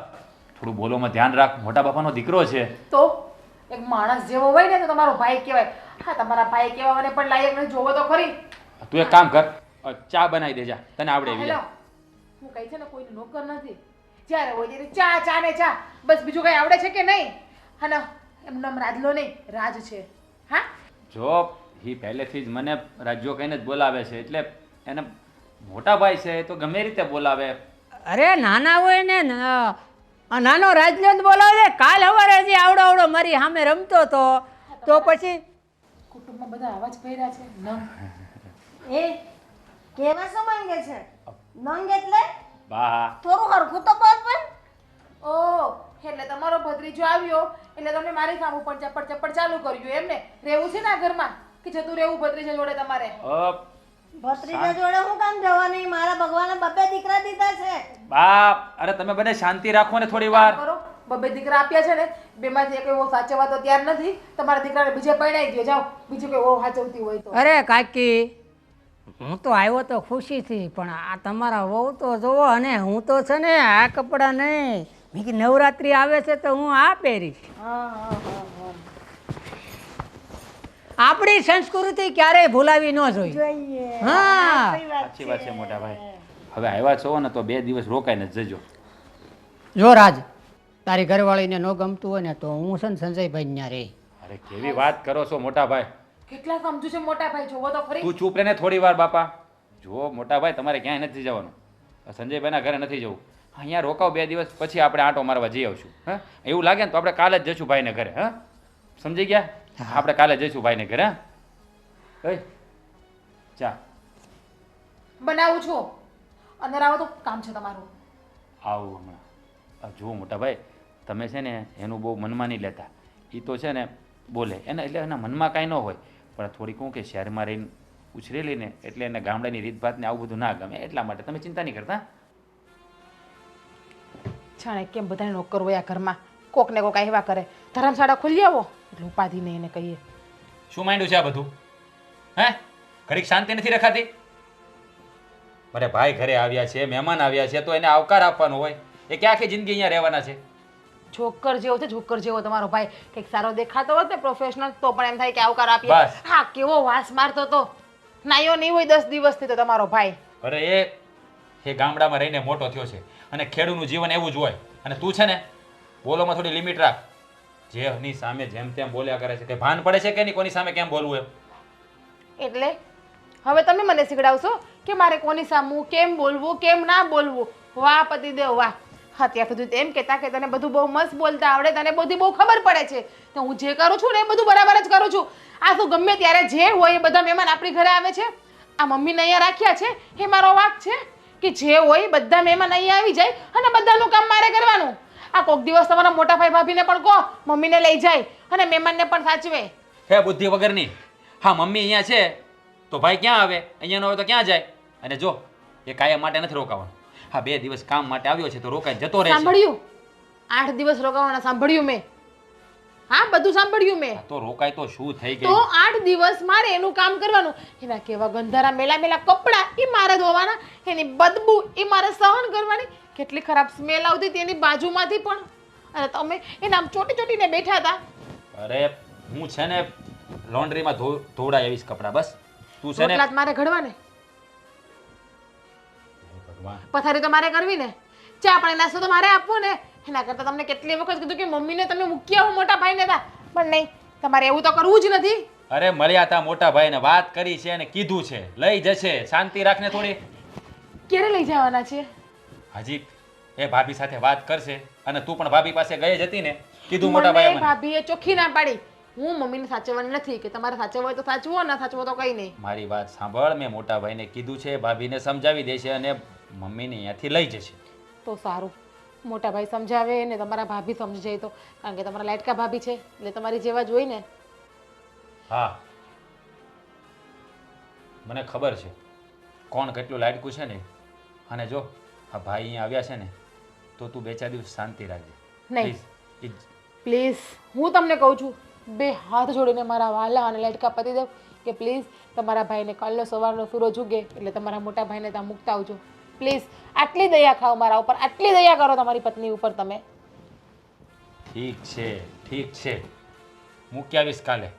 થોડું બોલોમાં ધ્યાન રાખ મોટા બાપાનો દીકરો છે. તો એક માણસ જેવો હોય ને તો તમારો ભાઈ કહેવાય. હા તમારા ભાઈ કહેવાને પણ લાયક નથી. જોવો તો ખરી. તું એક કામ કર ચા બનાવી દેજા તને આવડે એવી હેલો હું કઈ છે ને કોઈનો નોકર નથી. જ્યારે હોય ત્યારે ચા ચા ને ચા બસ બીજું કઈ આવડે છે કે નહીં? હા ના એમ નામ રાજલો નહીં રાજ છે. હા જો એ પહેલેથી જ મને રાજ્યો કહીને જ બોલાવે છે એટલે એને મોટા ભાઈ છે તો ગમે રીતે બોલાવે. અરે નાના હોય ને નાનો રાજલો જ બોલાવે. કાલ સવારે હજી આવડો આવડો મારી સામે રમતો હતો તો પછી કુટુંબમાં બધા આવાજ ભર્યા છે ન એ કેવા શું માંગે છે? નંગ એટલે બા થોડું હરખું તો બોલ પણ. ઓ એટલે તમારો ભત્રીજો આવ્યો એટલે તમે મારી સામે પણ ચપ્પડ ચપ્પડ ચાલુ કર્યું એમને? રહેવું છે ને આ ઘરમાં કે જતું રહેવું ભત્રીજા જોડે તમારે? ભત્રીજા જોડે હું કામ જવાની? મારા ભગવાને બબ્બે દીકરા દીધા છે. બા અરે તમે બધા શાંતિ રાખો ને થોડી વાર. કરો બબ્બે દીકરા આપ્યા છે ને બેમાંથી એક એવો સાચવવા તો તૈયાર નથી. તમારા દીકરાને બીજે પરણાઈ દો જાઓ. બીજું કોઈ એવો સાચવતી હોય તો. અરે કાકી હું તો આવ્યો તો ખુશીથી પણ આ તમારા વહુ તો જોવો અને હું તો છે ને આ કપડાં નહીં મેં કીધું નવરાત્રિ આવે છે તો હું આ પહેરીશ. આપણી સંસ્કૃતિ ક્યારેય ભૂલાવી ન જોઈએ. હા સાચી વાત છે મોટા ભાઈ. હવે આવ્યા છો ને તો 2 દિવસ રોકાઈને જ જજો. જો રાજ તારી ઘરવાળીને ન ગમતું હોય ને તો હું છે ને સંજયભાઈ ત્યાં રહી. અરે કેવી વાત કરો છો મોટા ભાઈ. કેટલા સમજુ છે મોટા ભાઈ જોવો તો ખરી. તું ચૂપ રહે ને થોડી વાર બાપા. જો મોટા ભાઈ તમારે ક્યાંય નથી જવાનું. સંજયભાઈના ઘરે નથી જવું. અહીંયા રોકાવ 2 દિવસ પછી આપણે આંટો મારવા જઈ આવશું. હા એવું લાગે ને તો આપણે કાલે જ જઈશું ભાઈને ઘરે. હા સમજી ગયા? આપણે કાલે જઈશું ભાઈને ઘરે. હા ચા બનાવું છું અંદર આવો તો કામ છે તમારું. આવું હમણાં. જુઓ મોટા ભાઈ તમે છે ને એનું બહુ મનમાં નહીં લેતા. એ તો છે ને બોલે એને એટલે એના મનમાં કાંઈ ન હોય પણ થોડી કહું કે શહેરમાં રહીને ઉછરેલી ને એટલે એને ગામડાની રીતભાતને આવું બધું ના ગમે એટલા માટે તમે ચિંતા નહીં કરતા. જાણે કેમ બધાને નોકર હોય આ ઘરમાં. કોક ને કોક આવ્યા કરે. ધર્મશાળા ખોલી આવો એટલે ઉપાધિ નહીં એને કહીએ. શું માંડ્યું છે આ બધું? હે ઘડીક શાંતિ નથી રખાતી? મારે ભાઈ ઘરે આવ્યા છે મહેમાન આવ્યા છે તો એને આવકાર આપવાનો હોય. એ કે આખી જિંદગી અહીંયા રહેવાના છે. જોકર જેવો છે જોકર જેવો તમારો ભાઈ. કંઈક સારો દેખાતો હોત ને પ્રોફેશનલ તો પણ એમ થાય કે આવકાર આપીએ. બસ. હા કેવો વાસ મારતો તો નાયો નહીં હોય 10 દિવસથી તો તમારો ભાઈ. અરે એ ગામડામાં રહીને મોટો થયો છે અને ખેડૂતનું જીવન એવું જ હોય. અને તું છે ને બોલોમાં થોડી લિમિટ રાખ. જેની સામે જેમ તેમ બોલ્યા કરે છે કે ભાન પડે છે કે નહીં કોની સામે કેમ બોલવું એમ? એટલે હવે તમે મને શીખડાવશો કે મારે કોની સામું કેમ બોલવું કેમ ના બોલવું? વાહ પતિદેવ વાહ. હા ત્યાં સુધી તો એમ કહેતા કે તને બધું બહુ મસ્ત બોલતા આવડે તને બધી બહુ ખબર પડે છે તો હું જે કરું છું ને એ બધું બરાબર જ કરું છું. આ શું ગમે ત્યારે જે હોય એ બધા મહેમાન આપણી ઘરે આવે છે. આ મમ્મીને અહીંયા રાખ્યા છે એ મારો વાંક છે કે જે હોય બધા મહેમાન અહીંયા આવી જાય અને બધાનું કામ મારે કરવાનું. આ કોક દિવસ તમારા મોટા ભાઈ ભાભીને પણ કહો મમ્મીને લઈ જાય અને મહેમાનને પણ સાચવે. હે બુદ્ધિ વગરની. હા મમ્મી અહીંયા છે તો ભાઈ ક્યાં આવે? અહીંયા ન હોય તો ક્યાં જાય? અને જો એ કાયમ માટે નથી રોકાવાનું. હા 2 દિવસ કામ માટે આવ્યો છે તો રોકાઈ જતો રહે છે. સાંભળ્યું? 8 દિવસ રોકાવાના સાંભળ્યું મેં. હા બધું સાંભળ્યું મેં. તો રોકાય તો શું થઈ તો ગયું? 8 દિવસ મારે એનું કામ કરવાનું. એના કેવા ગંધારા મેલા મેલા કપડાં એ મારે ધોવાના. એની બદબુ એ મારે સહન કરવાની. કેટલી ખરાબ સ્મેલ આવતી હતી એની બાજુમાંથી પણ. અને તમે એના આમ ચોટી ચોટીને બેઠા હતા. અરે હું છે ને લોન્ડ્રીમાં ધોવડાય આવીશ કપડાં બસ. તું છે ને રોટલા જ મારે ઘડવાને. ભગવાન પથારી તો મારે કરવી ને. ચા પાણી નાસ્તો તો મારે આપવો ને. એના કરતાં તમને કેટલી વખત કીધું કે મમ્મીને તમે મૂકી આવો મોટા ભાઈને હતા પણ નહીં તમારે એવું તો કરવું જ નથી. અરે મળ્યા તા મોટા ભાઈને વાત કરી છે અને કીધું છે લઈ જશે. શાંતિ રાખને થોડી. ક્યારે લઈ જવાના છે? હજી એ ભાભી સાથે વાત કરશે અને તું પણ ભાભી પાસે ગઈ જ હતી ને કીધું મોટા મને ભાઈ ભાભીએ ચોખ્ખી ના પાડી. હું મમ્મીને સાચવવાની નથી કે તમારે સાચવવું હોય તો સાચવો ના સાચવો તો કઈ નહીં. મારી વાત સાંભળ મેં મોટા ભાઈને કીધું છે ભાભીને સમજાવી દેશે અને મમ્મીને અહીંયાથી લઈ જશે. તો સારું, મોટા ભાઈ સમજાવે ને તમારા ભાભી સમજી જાય તો, કારણ કે તમારા લાડકા ભાભી છે એટલે તમારી જેવા જ હોય ને. હા, મને ખબર છે કોણ કેટલું લાડકું છે ને. અને જો આ ભાઈ અહીંયા આવ્યા છે ને તો તું 2-4 દિવસ શાંતિ રાખજે. નહીં. Please. પ્લીઝ, હું તમને કહું છું, બે હાથ જોડીને મારા વાલા અને લાડકા પતિ દેવ કે પ્લીઝ તમારા ભાઈને કાલનો સવારનો સૂરજ ઉગે એટલે તમારા મોટા ભાઈને ત્યાં મૂકતા આવજો પ્લીઝ. આટલી દયા ખાઓ મારા ઉપર, આટલી દયા કરો તમારી પત્ની ઉપર તમે. ઠીક છે, ઠીક છે, મૂકી આવીશ કાલે,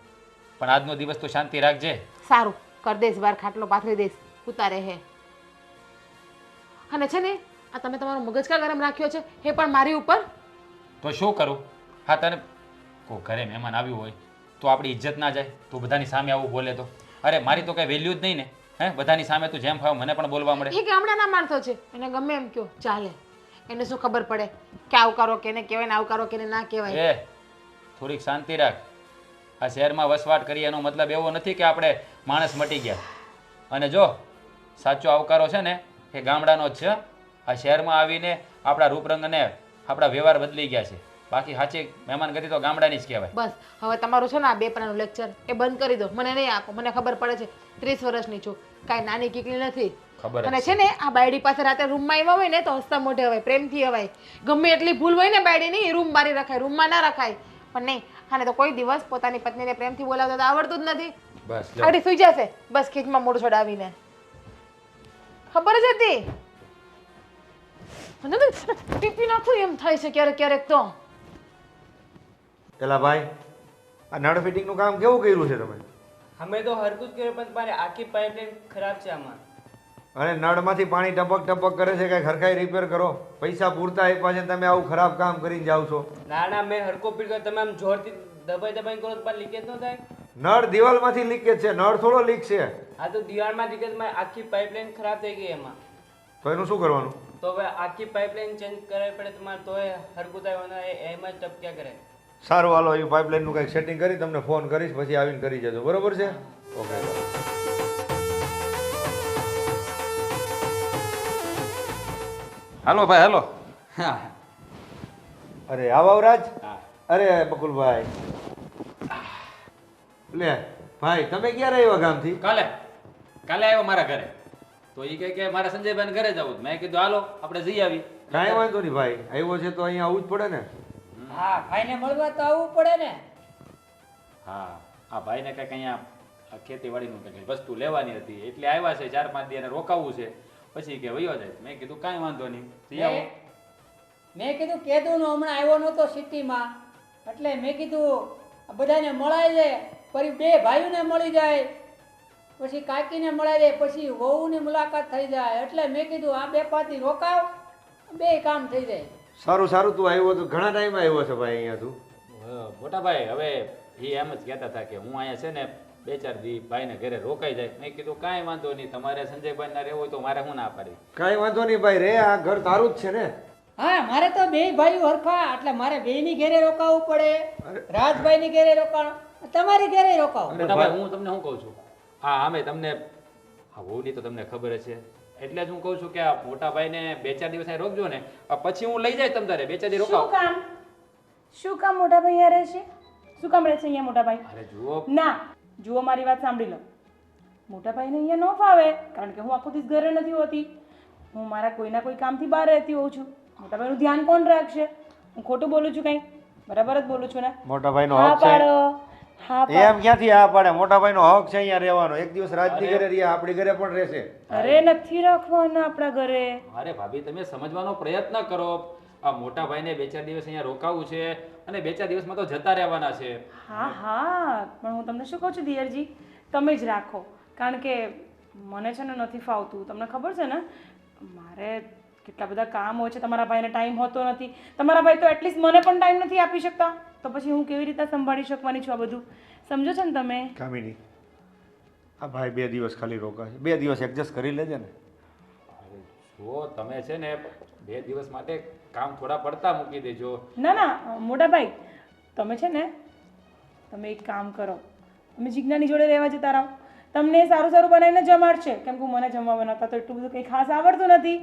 પણ આજનો દિવસ તો શાંતિ રાખજે. સારું, કર દઈશ, બાર ખાટલો પાથરી દઈશ, ઉતારે હે. અને છે ને આ તમે તમારો મગજ કા ગરમ રાખ્યો છે એ પણ મારી ઉપર. તો શું કરું? હા, તને કોઈ ઘરે મહેમાન આવ્યું હોય તો આપણી ઇજ્જત ના જાય? તું બધાની સામે આવું બોલે તો? અરે મારી તો કઈ વેલ્યુ જ નહીં ને. હે, બધાની સામે તું જેમ ફાવ મને પણ બોલવા મળે. એ ગામડાના માણસો છે, એને ગમે એમ કયો ચાલે, એને શું ખબર પડે કે આવકારો કેને કહેવાય ને આવકારો કેને ના કહેવાય. એ થોડીક શાંતિ રાખ. આ શહેરમાં વસવાટ કરીએ એનો મતલબ એવો નથી કે આપણે માણસ મટી ગયા. અને જો સાચો આવકારો છે ને એ ગામડાનો જ છે. આ શહેરમાં આવીને આપણા રૂપરંગ અને આપણા વ્યવહાર બદલી ગયા છે. બાકી સાચી મહેમાનગતિ તો ગામડાની જ કહેવાય. બસ હવે તમારું છે ને આ બેપણાનું લેક્ચર એ બંધ કરી દો. મને નહીં આપો, મને ખબર પડે છે 30 વર્ષની છું, કાંઈ નાની કીકલી નથી. ખબર જ અને છે ને આ બાયડી પાસે રાતે રૂમમાં આવ્યા હોય ને તો હસતા મોઢે હવાય, પ્રેમથી હવાય. ગમે એટલી ભૂલ હોય ને બાયડીની એ રૂમ બારી રખાય, રૂમમાં ના રખાય. પણ નહીં, આને તો કોઈ દિવસ પોતાની પત્નીને પ્રેમથી બોલાવતા તો આવડતું જ નથી. બસ આડી સુઈ જશે બસ ખીચમાં મોઢું છોડાવીને. ખબર જ હતી. મને તો ટીપી નાખું એમ થાય છે ક્યારેક ક્યારેક તો. પેલા ભાઈ, આ નળ ફિટિંગનું કામ કેવું કર્યું છે તમે? અમે તો હરકું જ કર્યું પણ તમારે આખી પાઇપલાઇન ખરાબ છે આમાં. અને નળમાંથી પાણી ટપક ટપક કરે છે, કાંઈ ખરખાઈ રિપેર કરો. પૈસા પૂરતા આપ્યા છે તમે આવું ખરાબ કામ કરીને જાઓ છો. ના ના, મેં હરકો પીટ કર્યો, તમે આમ જોરથી દબાઈ દબાઈ કરો તો પણ લીકેજ ન થાય. નળ દિવાલમાંથી લીકેજ છે, નળ થોડો લીક છે. આ તો દિવાળમાં લીકેજમાં આખી પાઇપલાઇન ખરાબ થઈ ગઈ એમાં. તો એનું શું કરવાનું? તો હવે આખી પાઇપલાઇન ચેન્જ કરાવી પડે તમારે, તો એ હરકું થાય એમ જ ટપક્યા કરે. સારું, હાલો એ પાઇપલાઇનનું કંઈક સેટિંગ કરી તમને ફોન કરીશ, પછી આવીને કરી જજો. બરોબર છે? ઓકે. હાલો ભાઈ, હાલો. અરે આવ રાજ. અરે બકુલભાઈ, લે ભાઈ તમે ક્યારે આવ્યા ગામથી? કાલે આવ્યો મારા ઘરે તો એ કહે કે મારે સંજયભાઈ ઘરે જવું. મેં કીધું હાલો આપણે જઈ આવી. કાંઈ વાંધો નહીં ભાઈ, આવ્યો છે તો અહીંયા આવવું જ પડે ને. હા, ભાઈને મળવા તો આવવું પડે ને. હા, આ ભાઈને કંઈક અહીંયા આ ખેતીવાડીનું કંઈક વસ્તુ લેવાની હતી એટલે આવ્યા છે. 4-5 દી એને રોકાવવું છે, પછી કે વયો જાય. મેં કીધું કાંઈ વાંધો નહીં, જઈ આવો. મેં કીધું કેદુનો હમણાં આવ્યો નહોતો સિટીમાં એટલે મેં કીધું આ બધાને મળાઈ જાય, ફરી બે ભાઈઓને મળી જાય, પછી કાકીને મળાઈ જાય, પછી વહુની મુલાકાત થઈ જાય. એટલે મેં કીધું આ 2-5 દી રોકાવ, બે કામ થઈ જાય. સારું સારું, તું આવ્યો તો ઘણા ટાઈમ આવ્યો છે ભાઈ અહીંયા તું. મોટા ભાઈ હવે એ એમ જ કહેતા હતા કે હું અહીંયા છે ને 2-4 દી ભાઈને ઘરે રોકાઈ જાય. મેં કીધું કાંઈ વાંધો નહીં, તમારે સંજયભાઈ ના રહેવું હોય તો મારે શું ના પાડી. કાંઈ વાંધો નહીં ભાઈ, રે આ ઘર તારું જ છે ને. હા, મારે તો બે ભાઈઓ હરખા એટલે મારે બેયની ઘરે રોકાવું પડે. રાજભાઈની ઘરે રોકાણ, તમારી ઘરે રોકાવ. મોટા ભાઈ હું તમને શું કહું છું, હા અમે તમને હા વહુની તો તમને ખબર જ છે એટલે જ હું કહું છું કે આ મોટા ભાઈને 2-4 દિવસ અહીં રોકજો ને, પછી હું લઈ જાય તમ તારે 2-4 દી રોકાવ. શું કામ મોટા ભાઈ અહીંયા રહેશે? શું કામ રહેશે અહીંયા મોટા ભાઈ? અરે જુઓ ના, જુઓ મારી વાત સાંભળી લો. મોટા ભાઈને અહીંયા ન ફાવે કારણ કે હું આખો દિવસ ઘરે નથી હોતી. હું મારા કોઈના કોઈ કામથી બહાર રહેતી હોઉં છું. મોટા ભાઈનું ધ્યાન કોણ રાખશે? હું ખોટું બોલું છું કંઈ? બરાબર જ બોલું છું ને? મોટા ભાઈનો હા હક છે. પાડો, હા પાડો. એમ ક્યાંથી હા પાડે? મોટા ભાઈનો હક છે અહીંયા રહેવાનો. એક દિવસ રાજની ઘરે રહ્યા, આપણી ઘરે પણ રહેશે. અરે નથી રાખવાના આપણા ઘરે. અરે ભાભી તમે સમજવાનો પ્રયત્ન કરો. આ મોટા ભાઈને 2-4 દિવસ અહીંયા રોકાવું છે અને 2-4 દિવસમાં તો જતા રહેવાના છે. હા હા, પણ હું તમને શું કહું છું દિયરજી, તમે જ રાખો. કારણ કે મને છે ને નથી ફાવતું. તમને ખબર છે ને મારે કેટલા બધા કામ હોય છે. તમારા ભાઈને ટાઈમ હોતો નથી. તમારા ભાઈ તો એટલીસ્ટ મને પણ ટાઈમ નથી આપી શકતા. તો પછી હું કેવી રીતે સંભાળી શકવાની છું આ બધું? સમજો છો ને તમે? કામિની, આ ભાઈ 2 દિવસ ખાલી રોકાશે. 2 દિવસ એડજસ્ટ કરી લેજે ને. અરે જુઓ તમે છે ને 2 દિવસ માટે કામ થોડા પડતા મૂકી દેજો. ના ના મોટા ભાઈ, તમે છે ને તમે એક કામ કરો, તમે જીજ્ઞાની જોડે રહેવા જતા રહો. તમને સારું સારું બનાવીને જમાડશે. કેમ કે મને જમવા બનાવતા તો એટલું બધું કંઈ ખાસ આવડતું નથી.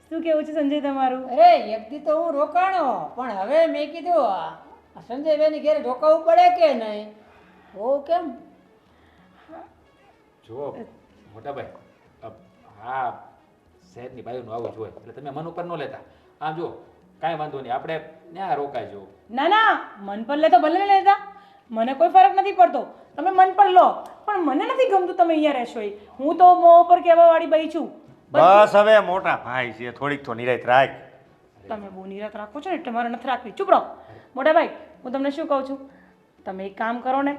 શું કેવું છે સંજય તમારું? અરે એક દી તો હું રોકાણો, પણ હવે મેં કીધું આ સંજયભાઈની ઘેરે રોકાવું પડે કે નહીં. ઓ કેમ? જુઓ મોટાભાઈ, હા શહેરની બાયુનું આવું જોઈએ એટલે તમે મન ઉપર ન લેતા. આમ જુઓ કાંઈ વાંધો નહીં, આપણે ત્યાં રોકાઈ જવું. ના ના, મન પર લે તો ભલે લેતા, મને કોઈ ફરક નથી પડતો. તમે મન પર લો, પણ મને નથી ગમતું તમે અહીંયા રહેશો એ. હું તો મોં ઉપર કહેવા વાળી બઈ છું. બસ હવે મોટા ભાઈ છે, થોડીક તો નિરાત રાખ. તમે બહુ નિરાત રાખો છો ને એટલે મારે નથી રાખવી. ચૂપ રહો. મોટા ભાઈ, હું તમને શું કહું છું, તમે એક કામ કરો ને,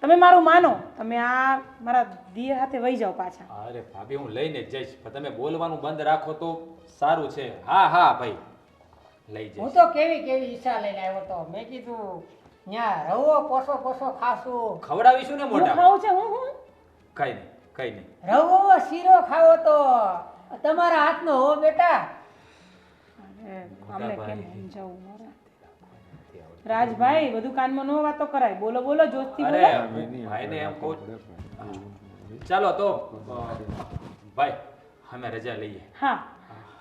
તમે મારું માનો, તમે આ મારા દિયર હાથે વહી જાઓ પાછા. અરે ભાભી હું લઈને જ જઈશ, પણ તમે બોલવાનું બંધ રાખો તો સારું છે. હા હા ભાઈ લઈ હું જઈશ. તો કેવી કેવી ઈચ્છા લઈને આવ્યો તો. મેં કીધું ત્યાં રવો પોસો પોસો ખાશું. ખવડાવીશું ને હું મોટા. ખાઉં છે હું કઈ નહીં કઈ નહીં. રવો શીરો ખાવો તો તમારા હાથનો હો બેટા. અરે, આમને કેમ સમજાવું મારા? રાજભાઈ, બધું કાનમાં ન વાતો કરાય. બોલો બોલો, જોશથી અરે બોલો. ભાઈને એમ કહું. ચાલો તો ભાઈ અમે રજા લઈએ. હા,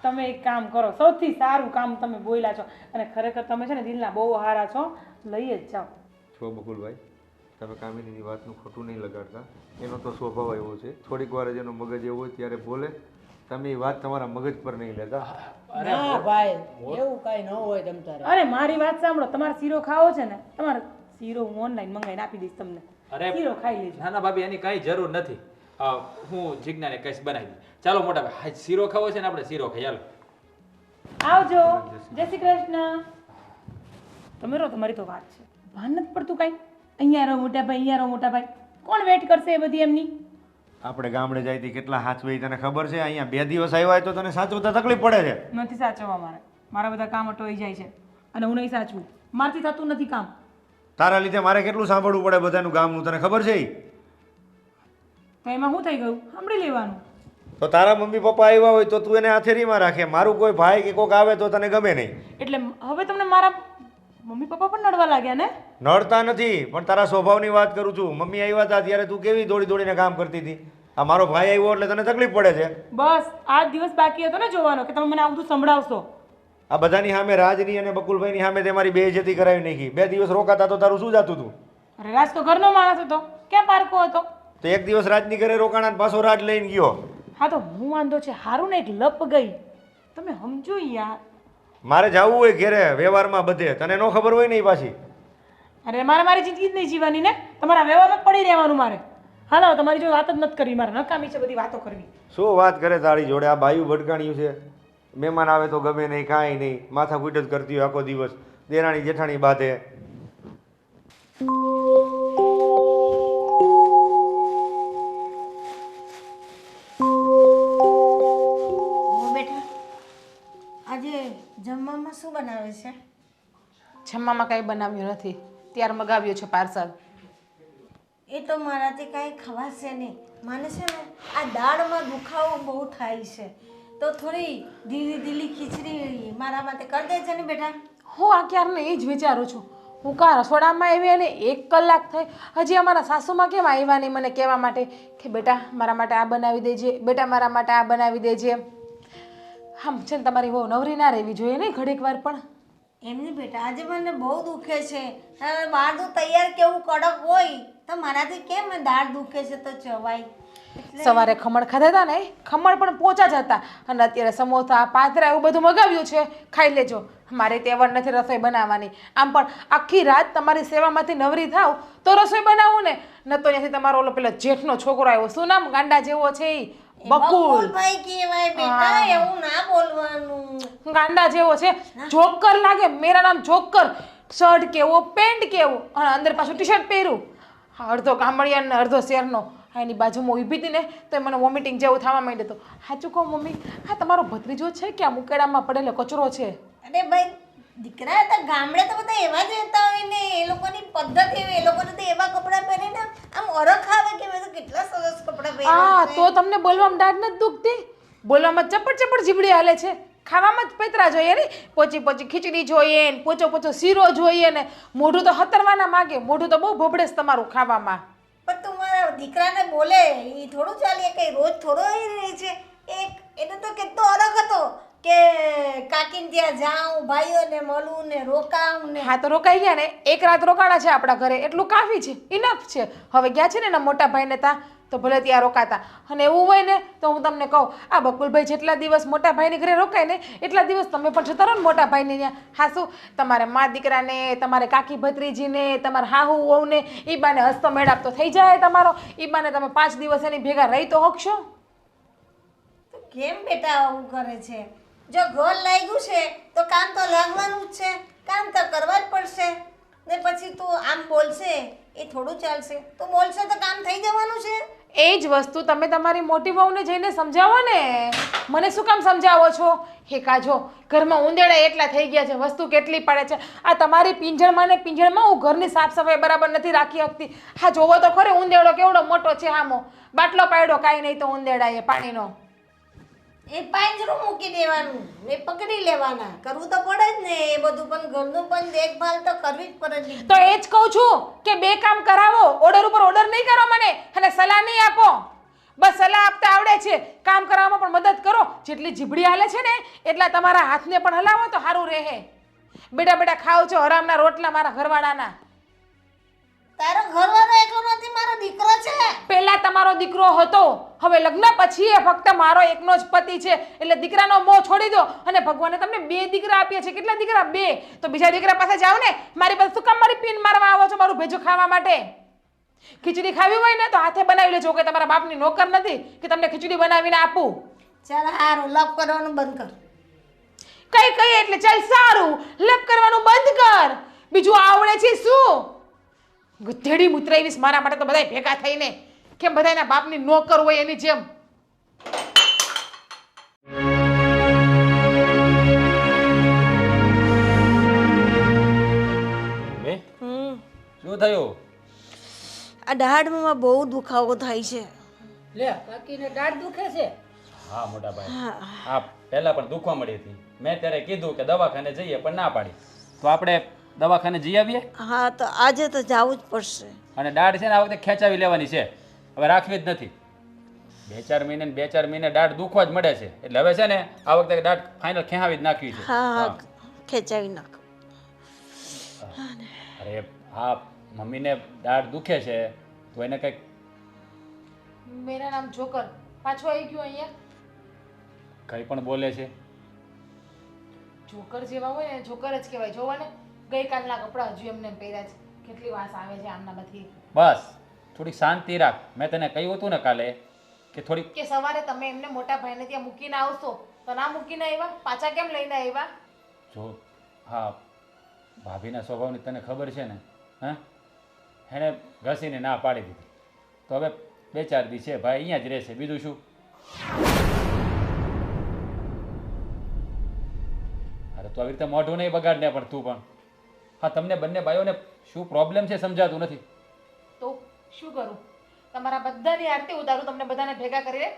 તમે એક કામ કરો, સૌથી સારું કામ તમે બોલ્યા છો, અને ખરેખર તમે છે ને દિલના બહુ હારા છો. લઈ જ જાઓ. છો બકુલભાઈ, તમે કામિનીની વાતનું ખોટું નહીં લગાડતા. એનો તો સ્વભાવ એવો છે, થોડીક વાર જ એનો મગજ એવો હોય ત્યારે બોલે. તમે એ વાત તમારા મગજ પર નહીં લેતા. ના ભાઈ, એવું કઈ ન હોય તમ તારે. અરે મારી વાત સાંભળો, તમારે શીરો ખાવો છે ને, તમારે શીરો હું ઓનલાઈન મંગાવીને આપી દઈશ તમને. અરે શીરો ખાઈ લેજો. ના ના ભાભી એની કાંઈ જરૂર નથી. હું જીજ્ઞાને કહીશ બનાવી દે. ચાલો મોટા ભાઈ, શીરો ખાવો છે ને આપણે શીરો ખાઈ. ચાલો આવજો. જય શ્રી કૃષ્ણ. તમે રહો, તમારી તો વાત છે. ભાન નથી પડતું કાંઈ. અહીંયા રહો મોટા ભાઈ, અહીંયા રહો મોટા ભાઈ. કોણ વેટ કરશે એ બધી એમની? આપણે ગામડે જાય તે કેટલા સાચવે તને ખબર છે? અહીંયા 2 દિવસ આવ્યા હોય તો તને સાચવતા તકલીફ પડે છે. નથી સાચવવા મારે. મારા બધા કામ અટવાઈ જાય છે અને હું નહીં સાચવું. મારથી થતું નથી કામ. તારા લીધે મારે કેટલું સાંભળવું પડે બધાનું ગામનું, તને ખબર છે? તો એમાં શું થઈ ગયું? સાંભળી લેવાનું. તો તારા મમ્મી પપ્પા આવ્યા હોય તો તું એને હાથેરીમાં રાખે. મારું કોઈ ભાઈ કે કોક આવે તો તને ગમે નહીં. એટલે હવે તમને મારા મમ્મી પપ્પા પણ નડવા લાગ્યા ને? નડતા નથી, પણ તારા સ્વભાવની વાત કરું છું. મમ્મી આવ્યા હતા ત્યારે તું કેવી દોડી દોડીને કામ કરતી હતી. આ મારો ભાઈ આવ્યો એટલે તને તકલીફ પડે છે. બસ આ જ દિવસ બાકી હતો ને જોવાનો કે તમે મને આ બધું સંભળાવશો. આ બધાની સામે રાજની અને બકુલભાઈની સામે તે મારી બેઇજ્જતી કરાવી નાખી. 2 દિવસ રોકાતા તો તારું શું જાતું હતું? અરે રાજ તો ઘરનો માણસ હતો, ક્યાં પારકો હતો? તો એક દિવસ રાજની ઘરે રોકાણા ને પાછો રાજ લઈને ગયો. હા તો હું વાંધો છે, હારું ને એક લપ ગઈ. તમે સમજો યાર. મારે જવું હોય ઘેરે વ્યવહારમાં બધે, તને ન ખબર હોય ને પાછી. અરે મારે મારી જિંદગી જ નહીં જીવાની ને, તમારા વ્યવહારમાં પડી રહેવાનું મારે. હાલો, તમારી જો વાત જ નથી કરવી મારે, નકામી છે બધી વાતો કરવી. શું વાત કરે તારી જોડે? આ બાયું ભટકાણ્યું છે. મહેમાન આવે તો ગમે નહીં, કાંઈ નહીં, માથાકૂટ જ કરતી હોય આખો દિવસ. દેરાણી જેઠાણી બાધે. બેટા, આજે જમવામાં શું બનાવે છે? જમવામાં કાંઈ બનાવ્યું નથી, ત્યાર મગાવ્યો છે પાર્સલ. એ તો મારાથી કાંઈ ખવાશે નહીં. મને છે ને આ દાળમાં દુખાવો બહુ થાય છે, તો થોડી ઢીલી ઢીલી ખીચડી મારા માટે કરી દેજે ને બેટા. હું આ ક્યારને એ જ વિચારું છું. હું કાં રસોડામાં આવી અને 1 કલાક થઈ, હજી અમારા સાસુમાં કેમ આવ્યા નહીં મને કહેવા માટે કે બેટા મારા માટે આ બનાવી દેજે, બેટા મારા માટે આ બનાવી દેજે. આમ છે ને તમારી બહુ નવરી ના રહેવી જોઈએ નહીં ઘડીક વાર પણ. એમની બેટા આજે મને બહુ દુખે છે. બહારનું તૈયાર કેવું કડક હોય તો મારાથી કેમ દાળ દુખે છે તો ચવાય. સવારે ખમણ ખાધા હતા ને, ખમણ પણ પોચા જ હતા, અને અત્યારે સમોસા પાતરા એવું બધું મગાવ્યું છે, ખાઈ લેજો. મારે તેવડ નથી રસોઈ બનાવવાની. આમ પણ આખી રાત તમારી સેવામાંથી નવરી થાવ તો રસોઈ બનાવું ને, ન તો ત્યાંથી તમારો ઓલો પેલો જેઠનો છોકરો આવ્યો, શું નામ ગાંડા જેવો છે એ? બકુલ. ભાઈ કહેવાય બેટા, એવું ના બોલવાનું. ગાંડા જેવો છે, જોકર લાગે. મેરા નામ જોકર. શર્ટ કેવો, પેન્ટ કેવો, અને અંદર પાછું ટી શર્ટ પહેર્યું. અડધો ગામડિયા ને અડધો શહેરનો. એની બાજુમાં ઊભી હતી ને તો મને વોમિટિંગ જેવું થવા માંડ્યું હતું. સાચું કહું મમ્મી, આ તમારો ભત્રીજો છે કે આ મુકેડામાં પડેલો કચરો છે? અરે ભાઈ, દીકરા હતા ગામડે તો બધા એવા જ રહેતા હોય ને, એ લોકોની પદ્ધતિ હોય, એ લોકોને તો એવા કપડાં પહેરીને આમ ઓળખ આવે કે મેં તો કેટલા સરસ કપડાં પહેર્યા. હા, તો તમને બોલવામાં દાઢ નથી દુખતી? બોલવામાં ચપડ ચપડ જીબડી હાલે છે, ખાવામાં જ પેતરા જોઈએ ને, પોચી પોચી ખીચડી જોઈએ ને પોચો પોચો શીરો જોઈએ ને, મોઢું તો હતરવાના માગે. મોઢું તો બહુ ભબડેસ તમારું ખાવામાં. પણ તું મારા દીકરાને બોલે એ થોડું ચાલે, કઈ રોજ થોડો એ રહે છે. એને તો કેટલો અલગ હતો, કે કાકીને ત્યાં જાઉં, ભાઈઓને મળું ને રોકાઉં ને. હા તો રોકાઈ ગયા ને, એક રાત રોકાણા છે આપણા ઘરે, એટલું કાફી છે, ઇનફ છે. હવે ગયા છે ને એના મોટા ભાઈને ત્યાં, તો ભલે ત્યાં રોકાતા. અને એવું હોય ને તો હું તમને કહું, આ બકુલભાઈ જેટલા દિવસ મોટા ભાઈને ઘરે રોકાય ને એટલા દિવસ તમે પણ જતા રહો ને મોટા ભાઈને ત્યાં. હા શું તમારે મા દીકરાને, તમારે કાકી ભત્રીજીને, તમારા હાહુ વહુને એ બાને હસતો મેળાપ તો થઈ જાય તમારો. એ બાને તમે 5 દિવસ એની ભેગા રહી તો હકશો. તો કેમ બેટા આવું કરે છે? જો ઘર લાગ્યું છે તો કામ તો લાગવાનું જ છે, કામ તો કરવા જ પડશે. ને પછી તું આમ બોલશે એ થોડું ચાલશે, તું બોલશે તો કામ થઈ જવાનું છે. એ જ વસ્તુ તમે તમારી મોટી વહુને જઈને સમજાવો ને. મને શું કામ સમજાવો છો? હે કાજો, ઘરમાં ઉંદેડા એટલા થઈ ગયા છે, વસ્તુ કેટલી પડે છે. આ તમારી પિંજણમાં ને પિંજણમાં હું ઘરની સાફ સફાઈ બરાબર નથી રાખી શકતી. હા જોવો તો ખરે ઉંદેડો કેવડો મોટો છે. હામો બાટલો પાડ્યો, કાંઈ નહીં તો ઉંદેડા એ પાણીનો. એ પાંજરું મૂકી દેવાનું ને પકડી લેવાના, કરવું તો પડે જ ને એ બધું. પણ ઘરનું પણ દેખભાલ તો કરવી જ પડે. તો એ જ કહું છું કે 2 કામ કરાવો, ઓર્ડર ઉપર ઓર્ડર નહીં કરો મને, અને સલાહ નહીં આપો. બસ સલાહ આપતા આવડે છે, કામ કરવામાં પણ મદદ કરો. જેટલી જીભડી હાલે છે ને એટલા તમારા હાથને પણ હલાવો તો સારું રહે. બેટા બેટા ખાવ છો હરામના રોટલા મારા ઘરવાળાના. તારો ઘરવાળો એકલો નથી, મારો દીકરો છે. પહેલા તમારો દીકરો હતો, હવે લગ્ન પછી એ ફક્ત મારો એકનો જ પતિ છે. એટલે દીકરાનો મોહ છોડી દો. અને ભગવાને તમને 2 દીકરા આપ્યા છે. કેટલા દીકરા? 2. તો બીજા દીકરા પાસે જાઓ ને. મારી પાસે શું કામ મારી પીન મારવા આવો છો મારું ભેજું ખાવા માટે? ખીચડી ખાવી હોય ને તો હાથે બનાવી લેજો, કે તમારા બાપની નોકર નથી કે તમને ખીચડી બનાવીને આપું. ચાલ હારું, લપ કરવાનું બંધ કર. કઈ કઈ એટલે ચાલ સારું, લપ કરવાનું બંધ કર. બીજું આવડે છે શું? ગુથેડી મુતરાઈવીસ મારા માટે તો બધાય ભેગા થઈને, કેમ બધાયના બાપની નોકર હોય એની જેમ. શું થયું? આ દાઢમાં બહુ દુખાવો થાય છે. લે કાકીને દાઢ દુખે છે? હા મોટા ભાઈ, હા પહેલા પણ દુખવા મળી હતી. મેં ત્યારે કીધું કે દવાખાને જઈએ, પણ ના પાડી. તો આપણે દવાખાને જઈ આવીએ. હા તો આજે તો જવું જ પડશે. અને દાઢ છે ને આ વખતે ખેંચાવી લેવાની છે, હવે રાખવી જ નથી. 2-4 મહિને ને 2-4 મહિને દાઢ દુખવા જ મળે છે. એટલે હવે છે ને આ વખતે દાઢ ફાઇનલ ખેંચાવી જ નાખવી છે. હા હા ખેંચાવી નાખો. અરે હા, મમ્મીને દાઢ દુખે છે તો એને કંઈક. મેરા નામ જોકર પાછો આવી ગયો અહીંયા. કંઈ પણ બોલે છે. જોકર જેવા હોય ને જોકર જ કહેવાય. જોવો ને ગઈકાલના કપડાં હજુ એમને પહેર્યા છે, કેટલી વાસ આવે છે આમના બધી. બસ થોડીક શાંતિ રાખ. મેં તને કહ્યું હતું ને કાલે કે થોડીક. કે સવારે તમે એમને મોટા ભાઈને ત્યાં મૂકીને આવશો તો ના મૂકીને આવ્યા, પાછા કેમ લઈને આવ્યા? જો હા, ભાભીના સ્વભાવની તને ખબર છે ને. હા, એણે ઘસીને ના પાડી દીધી. તો હવે 2-4 દી છે ભાઈ અહીંયા જ રહેશે, બીજું શું. અરે તો આવી રીતે મોઢું નહીં બગાડને પણ તું પણ. હા, તમને બંને ભાઈઓને શું પ્રોબ્લેમ છે સમજાતું નથી. તો શું કરું? તમારા બધાની આરતી ઉતારું, તમને બધાને ભેગા કરીને.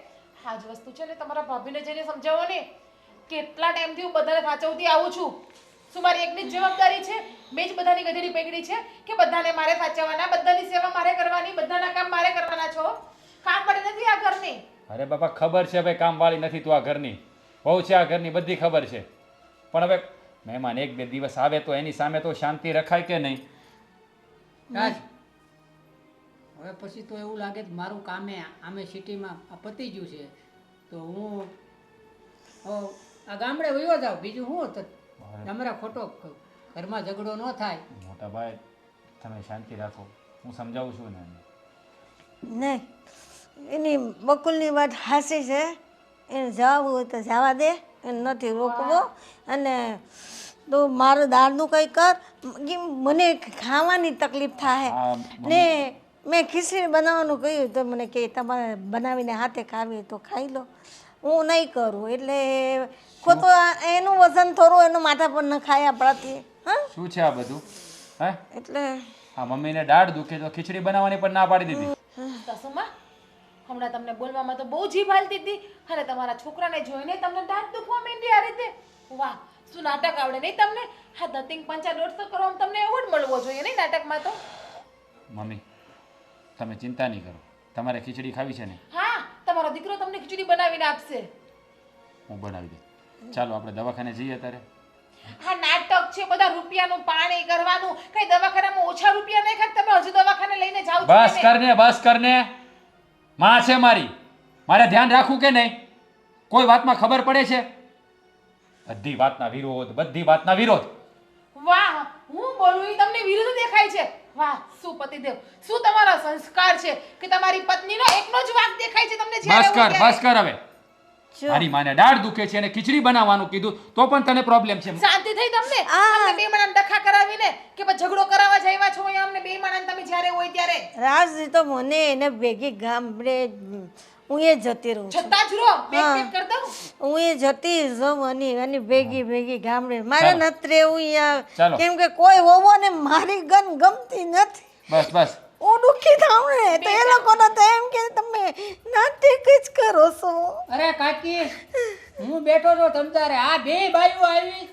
આ જ વસ્તુ છે ને તમારા ભાભીને જઈને સમજાવો ને. કેટલા ટાઈમથી હું બધાને સાચવતી આવું છું. શું મારી એકની જ જવાબદારી છે? મેં જ બધાની ગધેડી પકડી છે કે બધાને મારે સાચવવાના, બધાની સેવા મારે કરવાની, બધાના કામ મારે કરવાના છો? કામ પડે નથી આ ઘરની? અરે બાપા ખબર છે ભાઈ, કામવાળી નથી તું આ ઘરની, બહુ છે આ ઘરની, બધી ખબર છે. પણ હવે મહેમાન 1-2 દિવસ આવે તો એની સામે તો શાંતિ રખાય કે નહીં? રાજ, હવે પછી તો એવું લાગે કે મારું કામે આમે સિટીમાં આ પતી ગયું છે, તો હું આ ગામડે વયો જાઉં. બીજું શું? તો તમારા ખોટો ઘરમાં ઝઘડો ન થાય. મોટા ભાઈ તમે શાંતિ રાખો, હું સમજાવું છું ને. નહીં, એની બકુલની વાત હાસી છે. એને જવું હોય તો જવા દે, એને નથી રોકવો. અને તો મારું દાળનું કંઈ કર, મને ખાવાની તકલીફ થાય ને. મેં ખીચડી બનાવવાનું કહ્યું તો મને કે તમારે બનાવીને હાથે ખાવી તો ખાઈ લો. હું નહીં કરું એટલે ખોટું એનું વજન થોડું એનું માથા પર ન ખાય આપણાથી. હા, શું છે આ બધું? હે, એટલે હા મમ્મીને દાઢ દુખે તો ખીચડી બનાવવાની પણ ના પાડી દીધી. સાસુમાં, હમણાં તમને બોલવામાં તો બહુ જીભ હાલતી હતી, અને તમારા છોકરાને જોઈને તમને દાંત દુખવા માંડી આ રીતે. વાહ, શું નાટક આવડે નહીં તમને? હા, નથિંગ 5-150 કરવામાં તમને એવોર્ડ મળવો જોઈએ નહીં નાટકમાં તો? મમ્મી તમે ચિંતા નહીં કરો, તમારે ખીચડી ખાવી છે ને? હા, તમારો દીકરો તમને ખીચડી બનાવીને આપશે. હું બનાવી દઉં. ચાલો આપણે દવાખાને જઈએ અત્યારે. આ નાટક છે બધા રૂપિયાનું પાણી કરવાનું. કઈ દવાખાનામાં ઓછા રૂપિયા નહીં ખાતા તમે હજુ દવાખાને લઈને જાવ છો બસ કે નહીં? બસ કરને. માં છે મારી, મારે ધ્યાન રાખવું કે નહીં? કોઈ વાતમાં ખબર પડે છે? બધી વાતના વિરોધ. વાહ, હું બોલું ઈ તમને વિરુદ્ધ દેખાય છે. વાહ, શું પતિદેવ, શું તમારા સંસ્કાર છે કે તમારી પત્નીનો એકનો જ વાંક દેખાય છે તમને જ્યારે હોય ત્યારે? બસ કર હવે. મારી માને દાઢ દુખે છે અને ખીચડી બનાવવાનું કીધું તો પણ તને પ્રોબ્લેમ છે. શાંતિ થઈ તમને? અમને બે માણસ ડખા કરાવીને કે પછી ઝઘડો કરાવવા જઈવા છો અહીંયા અમને બે માણસ તમે જ્યારે હોય ત્યારે? રાજજી તો મને એને ભેગી ગામડે હું એ જતી રહું છું. છતાં જ રહો, બેક બેક કર દઉં. હું એ જતી જઉં અને ભેગી ગામડે મારે ચાલો. નથી રહેવું અહીંયા. ચાલો. કેમ કે કોઈ હોવો ને મારી ગન ગમતી નથી. બસ હું દુઃખી થાઉં ને તો એ લોકોને તો એમ કે તમે નાટક જ કરો છો. અરે કાકી હું બેઠો છો તમતારે આ બે બાઈઓ આવી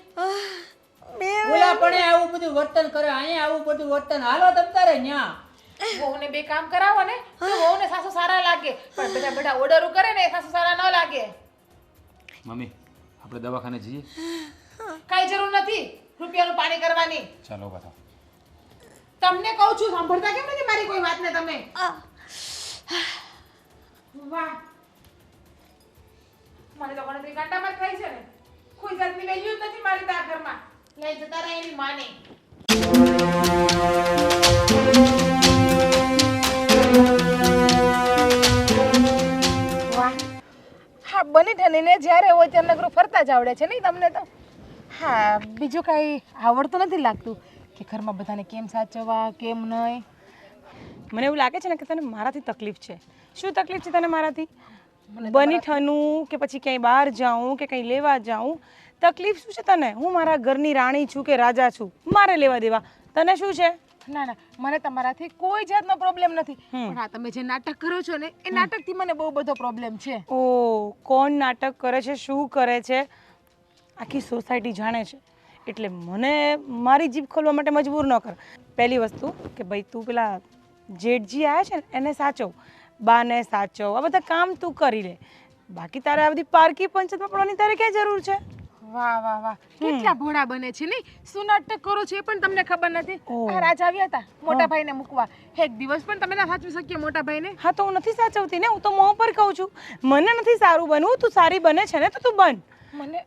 બે ઓલા પણ આવું બધું વર્તન કરે અહીંયા આવું બધું વર્તન હાલો તમતારે ન્યા વહુને બે કામ કરાવો ને તો વહુને સાસુ સારા લાગે, પણ બધા બધા ઓર્ડરો કરે ને એ સાસુ સારા ન લાગે. મમ્મી આપણે દવાખાને જઈએ. કાઈ જરૂર નથી રૂપિયાનું પાણી કરવાની. ચાલો બતાવો. તમને કહું છું, સાંભળતા કેમ નથી મારી કોઈ વાતને તમે? વાહ, મને તો ગણતરી કાંટામાં જ થાય છે ને. કોઈ જાતની વેલ્યુ જ નથી મારી તો આ ઘરમાં. લઈ જતા રહે એની માને. વાહ, હા બની ઠનીને જ્યારે હોય ત્યારે નગરું ફરતા જ આવડે છે નહીં તમને તો? હા, બીજું કાંઈ આવડતું નથી લાગતું કે ઘરમાં બધાને કેમ સાચવવા કેમ નહીં. મને એવું લાગે છે ને કે તને મારાથી તકલીફ છે. શું તકલીફ છે તને મારાથી? બની ઠનું કે પછી ક્યાંય બહાર જાઉં કે કંઈ લેવા જાઉં, તકલીફ શું છે તને? હું મારા ઘરની રાણી છું કે રાજા છું, મારે લેવા દેવા. તને શું છે? ના ના, મને તમારાથી કોઈ જાતનો પ્રોબ્લેમ નથી, પણ હા તમે જે નાટક કરો છો ને એ નાટકથી મને બહુ બધો પ્રોબ્લેમ છે. ઓ, કોણ નાટક કરે છે, શું કરે છે, આખી સોસાયટી જાણે છે. એટલે મને મારી જીભ ખોલવા માટે મજબૂર ન કર. પહેલી વસ્તુ કે ભાઈ તું પેલા જેઠજી આવ્યા છે ને એને સાચવ, બાને સાચવ, આ બધા કામ તું કરી લે. બાકી તારે આ બધી પારકી પંચાયતમાં પડવાની તારે ક્યાં જરૂર છે? વાહ વાહ વાહ, કેટલા ભોળા બને છે નહીં. શું નાટક કરો છો એ પણ તમને ખબર નથી. ઓહ. આ રાજ આવ્યા હતા મોટા ભાઈને મૂકવા, એક દિવસ પણ તમે ના સાચવી શકીએ મોટા ભાઈને. હા તો હું નથી સાચવતી ને, હું તો મોં પર કહું છું. મને નથી સારું બનવું, તું સારી બને છે ને તો તું બન. મને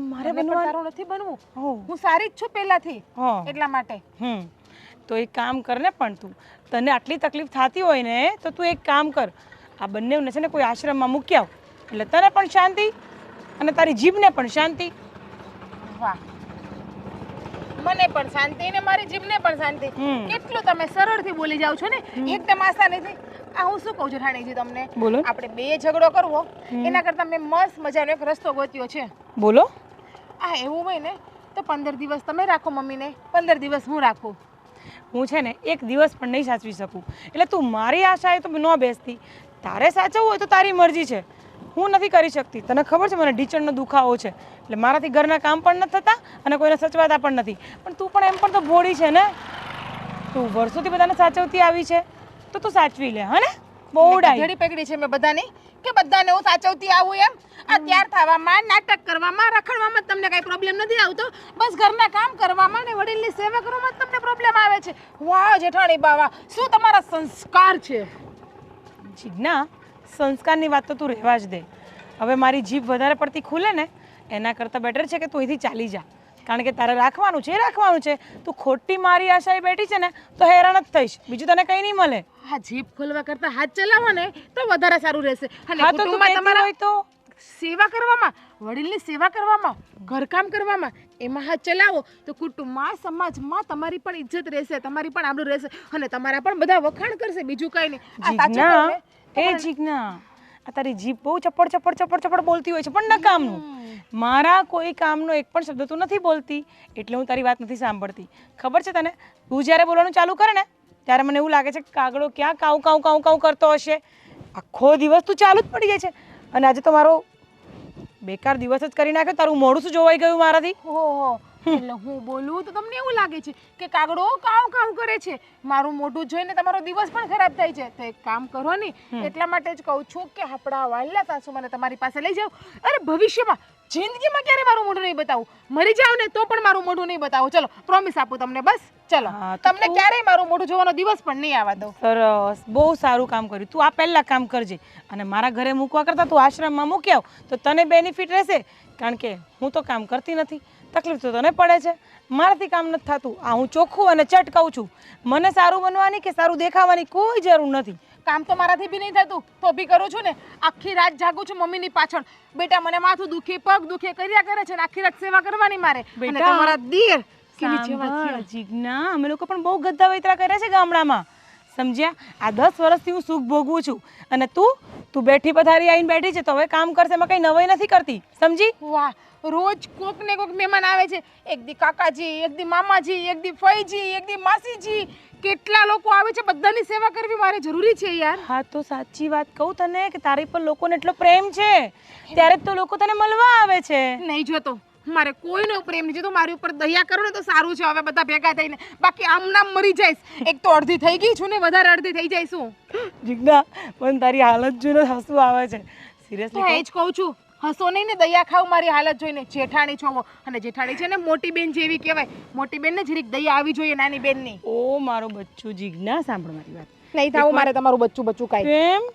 મારે મને પણ બનવાનું તારું નથી બનવું. હો. હું સારી જ છું પહેલાથી, હા. એટલા માટે. તો એક કામ કર ને, પણ તું તને આટલી તકલીફ થતી હોય ને તો તું એક કામ કર, આ બંનેને છે ને કોઈ આશ્રમમાં મૂકી આવ, એટલે તને પણ શાંતિ અને તારી જીભને પણ શાંતિ. વાહ, મને પણ શાંતિ ને મારી જીભને પણ શાંતિ. કેટલું તમે સરળથી બોલી જાવ છો ને, એકદમ આસાનીથી. આ હું શું કહું છું રાણીજી તમને, બોલો. આપણે બે ઝઘડો કરવો એના કરતા મેં મસ્ત મજાનો એક રસ્તો ગોત્યો છે. બોલો. આ એવું હોય ને તો 15 દિવસ તમે રાખો મમ્મીને, 15 દિવસ હું રાખું. હું છે ને એક દિવસ પણ નહીં સાચવી શકું, એટલે તું મારી આશાએ તો ન બેસતી. તારે સાચવવું હોય તો તારી મરજી છે, હું નથી કરી શકતી. તને ખબર છે મને ઢીચણનો દુખાવો છે, એટલે મારાથી ઘરના કામ પણ નથી થતા અને કોઈને સચવાતા પણ નથી. પણ તું પણ એમ પણ તો ભોળી છે ને, તું વર્ષોથી બધાને સાચવતી આવી છે તો તું સાચવી લે. હા ને, બહુ ડાઈ ઘડી પકડી છે મેં બધાની કે બધાને હું સાચવતી આવું એમ. આ તૈયાર થવામાં, નાટક કરવામાં, રખડવામાં જ તમને કાંઈ પ્રોબ્લેમ નથી આવતો. બસ ઘરના કામ કરવામાં ને વડીલની સેવા કરવામાં જ તમને પ્રોબ્લેમ આવે છે. વાહ જેઠાણી બાવા, શું તમારા સંસ્કાર છે. જીજ્ઞા, સંસ્કારની વાત તો તું રહેવા જ દે. હવે મારી જીભ વધારે પડતી ખુલે ને એના કરતાં બેટર છે કે તું અહીંથી ચાલી જા, કારણ કે તારે રાખવાનું છે રાખવાનું છે. તું ખોટી મારી આશાએ બેઠી છે ને તો હેરાન જ થઈશ, બીજું તને કંઈ નહીં મળે. હા, જીભ ખોલવા કરતાં હાથ ચલાવો ને તો વધારે સારું રહેશે. અને હા તો તું કુટુંબમાં કહેતી તમારા હોય તો સેવા કરવામાં, વડીલની સેવા કરવામાં, ઘરકામ કરવામાં એમાં હાથ ચલાવો તો કુટુંબમાં, સમાજમાં તમારી પણ ઇજ્જત રહેશે, તમારી પણ આબરૂ રહેશે અને તમારા પણ બધા વખાણ કરશે. બીજું કાંઈ નહીં. આ સાચું કહું જીજ્ઞા, ને એ જીજ્ઞા, આ તારી જીભ બહુ ચપડ બોલતી હોય છે, પણ નકામનું. મારા કોઈ કામનો એક પણ શબ્દ તું નથી બોલતી, એટલે હું તારી વાત નથી સાંભળતી. ખબર છે તને, તું જ્યારે બોલવાનું ચાલુ કરે ને ત્યારે મને એવું લાગે છે કે કાગડો ક્યાં કાઉ કાઉ કાઉ કાઉ કરતો હશે. આખો દિવસ તું ચાલુ જ પડી જાય છે, અને આજે તો મારો બેકાર દિવસ જ કરી નાખ્યો. તારું મોઢું શું જોવાઈ ગયું મારાથી. ઓહો, એટલે હું બોલું તો તમને એવું લાગે છે કે કાગડો કાવ કાવ કરે છે. મારું મોઢું જોઈને તમારો દિવસ પણ ખરાબ થાય છે. તો એક કામ કરો ને, એટલા માટે જ કહું છું કે આપણા વાલા સાસુ મને તમારી પાસે લઈ જાઓ. અરે ભવિષ્યમાં જિંદગીમાં ક્યારે મારું મોઢું નહીં બતાવું. મરી જાવ ને તો પણ મારું મોઢું નહીં બતાવું. ચલો પ્રોમિસ આપું તમને, બસ ચલો. હા, તો તમને ક્યારેય મારું મોઢું જોવાનો દિવસ પણ નહીં આવવા દઉં. સરસ, બહુ સારું કામ કર્યું. તું આ પહેલાં કામ કરજે અને મારા ઘરે મૂકવા કરતાં તું આશ્રમમાં મૂકી આવ તો તને બેનિફિટ રહેશે. કારણ કે હું તો કામ કરતી નથી, તકલીફ તો તને પડે છે, મારાથી કામ નથી થતું. આ હું ચોખ્ખું અને ચટ કહું છું. મને સારું બનવાની કે સારું દેખાવાની કોઈ જરૂર નથી. કામ તો મારાથી બી નહીં થતું તો બી કરું છું ને. આખી રાત જાગું છું મમ્મીની પાછળ. બેટા મને માથું દુખે, પગ દુખે કર્યા કરે છે ને આખી રાત સેવા કરવાની મારે. અને તમારા દીર કેવી જેવા સાંભળ જીજ્ઞા, અમે લોકો પણ બહુ ગદ્દા વૈતરા કર્યા છે ગામડામાં, સમજ્યા? આ 10 વર્ષથી હું સુખ ભોગવું છું અને તું બેઠી પથારી આવીને બેઠી છે તો હવે કામ કરશે, એમાં કઈ નવાઈ નથી કરતી, સમજી? વાહ, રોજ કોક ને કોક મહેમાન આવે છે. એક દી કાકાજી, એક દી મામાજી, એક દી ફઈજી, એક દી માસીજી, કેટલા લોકો આવે છે. બધાની સેવા કરવી મારે જરૂરી છે યાર. હા તો સાચી વાત કહું તને કે તારી પર લોકોને એટલો પ્રેમ છે ત્યારે જ તો લોકો તને મળવા આવે છે. નહીં જોતો મારે કોઈનો પ્રેમ નહીં જોતો. મારી ઉપર દયા કરો ને તો સારું છે. હવે બધા ભેગા થઈને, બાકી આમ નામ મરી જઈશ. એક તો અડધી થઈ ગઈ છું ને વધારે અડધી થઈ જઈશું. જીજ્ઞા, મને તારી હાલત જોઈને હસવું આવે છે. સિરિયસલી એ જ કહું છું, હસો નહીં ને, દયા ખાવ મારી હાલત જોઈને. જેઠાણી છો અને જેઠાણી છે ને મોટી બેન જેવી કહેવાય. મોટી બેન ને જરીક દયા આવી જોઈએ નાની બેનની. ઓ મારો બચ્ચું જીજ્ઞા, સાંભળ મારી વાત. નહીં થાવું મારે તમારું બચ્ચું કાંઈ. કેમ?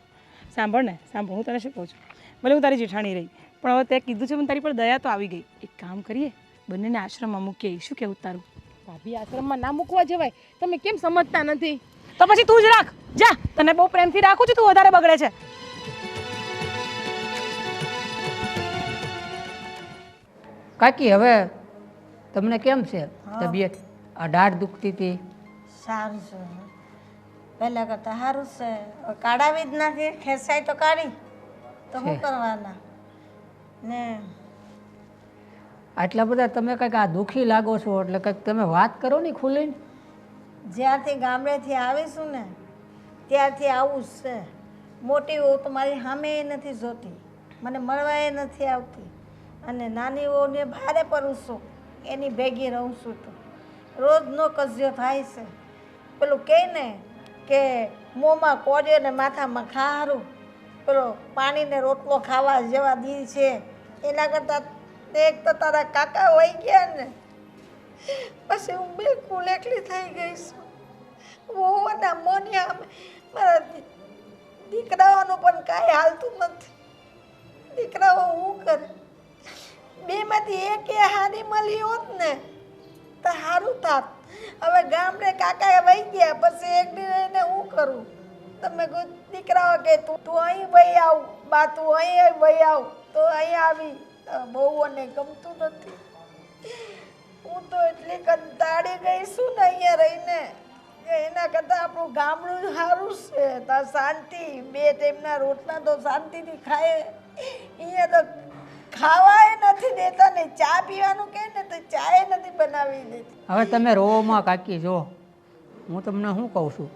સાંભળ ને, સાંભળ, હું તને શું કહું છું. ભલે હું તારી જેઠાણી રહી પણ હવે તે કીધું છે મને તારી પર દયા તો આવી ગઈ. એક કામ કરીએ, બંનેને આશ્રમમાં મૂકીએ. શું કેવું તારું? ભાભી આશ્રમમાં ના મૂકવા જવાય. તમે કેમ સમજતા નથી? તો પછી તું જ રાખ જા. તને બહુ પ્રેમથી રાખું છું, તું વધારે બગડે છે. કાકી હવે તમને કેમ છે તબિયત? આ દાઢ દુખતી હતી. સારું છે, પહેલાં કરતાં સારું છે. હવે કાઢાવી જ નાખી, ખેંચાય તો કાઢી તો શું કરવાના ને. આટલા બધા તમે કંઈક આ દુઃખી લાગો છો એટલે કંઈક તમે વાત કરો ને ખુલીને. જ્યારથી ગામડેથી આવીશું ને ત્યારથી આવું જ છે. મોટી વહુ તો મારી સામે નથી જોતી, મને મળવા એ નથી આવતી. અને નાની વહુને ભારે પરું છું, એની ભેગી રહું છું તો રોજનો કજ્યો થાય છે. પેલું કહે ને કે મોંમાં કોર્યો ને માથામાં ખારું, પેલો પાણીને રોટલો ખાવા જેવા દી છે. એના કરતાં એક તો તારા કાકા વહી ગયા ને પછી હું બિલકુલ એકલી થઈ ગઈ છું. વહુના મોનિયા મારા દીકરાઓનું પણ કાંઈ હાલતું નથી. દીકરાઓ હું કરે? બેમાંથી એક હારી મળી હોત ને તો સારું થાત. હવે ગામડે કાકા વહી ગયા પછી એક દિને હું કરું? તમે કોઈ દીકરાઓ કે તું અહીં વહી આવ, બા તું અહીં વહી આવ, તો અહીં આવી. બહુઓને ગમતું નથી. હું તો એટલી કંટાળી ગઈ છું ને અહીંયા રહીને કે એના કરતાં આપણું ગામડું સારું છે. ત્યાં શાંતિ, 2 ટાઈમના રોટલા તો શાંતિથી ખાય. અહીંયા તો ખાવાય નથી દેતા ને ચા પીવાનું કહે ને તો ચાય નથી બનાવી દેતી. હવે તમે રોવામાં કાકી જો, હું તમને શું કહું છું,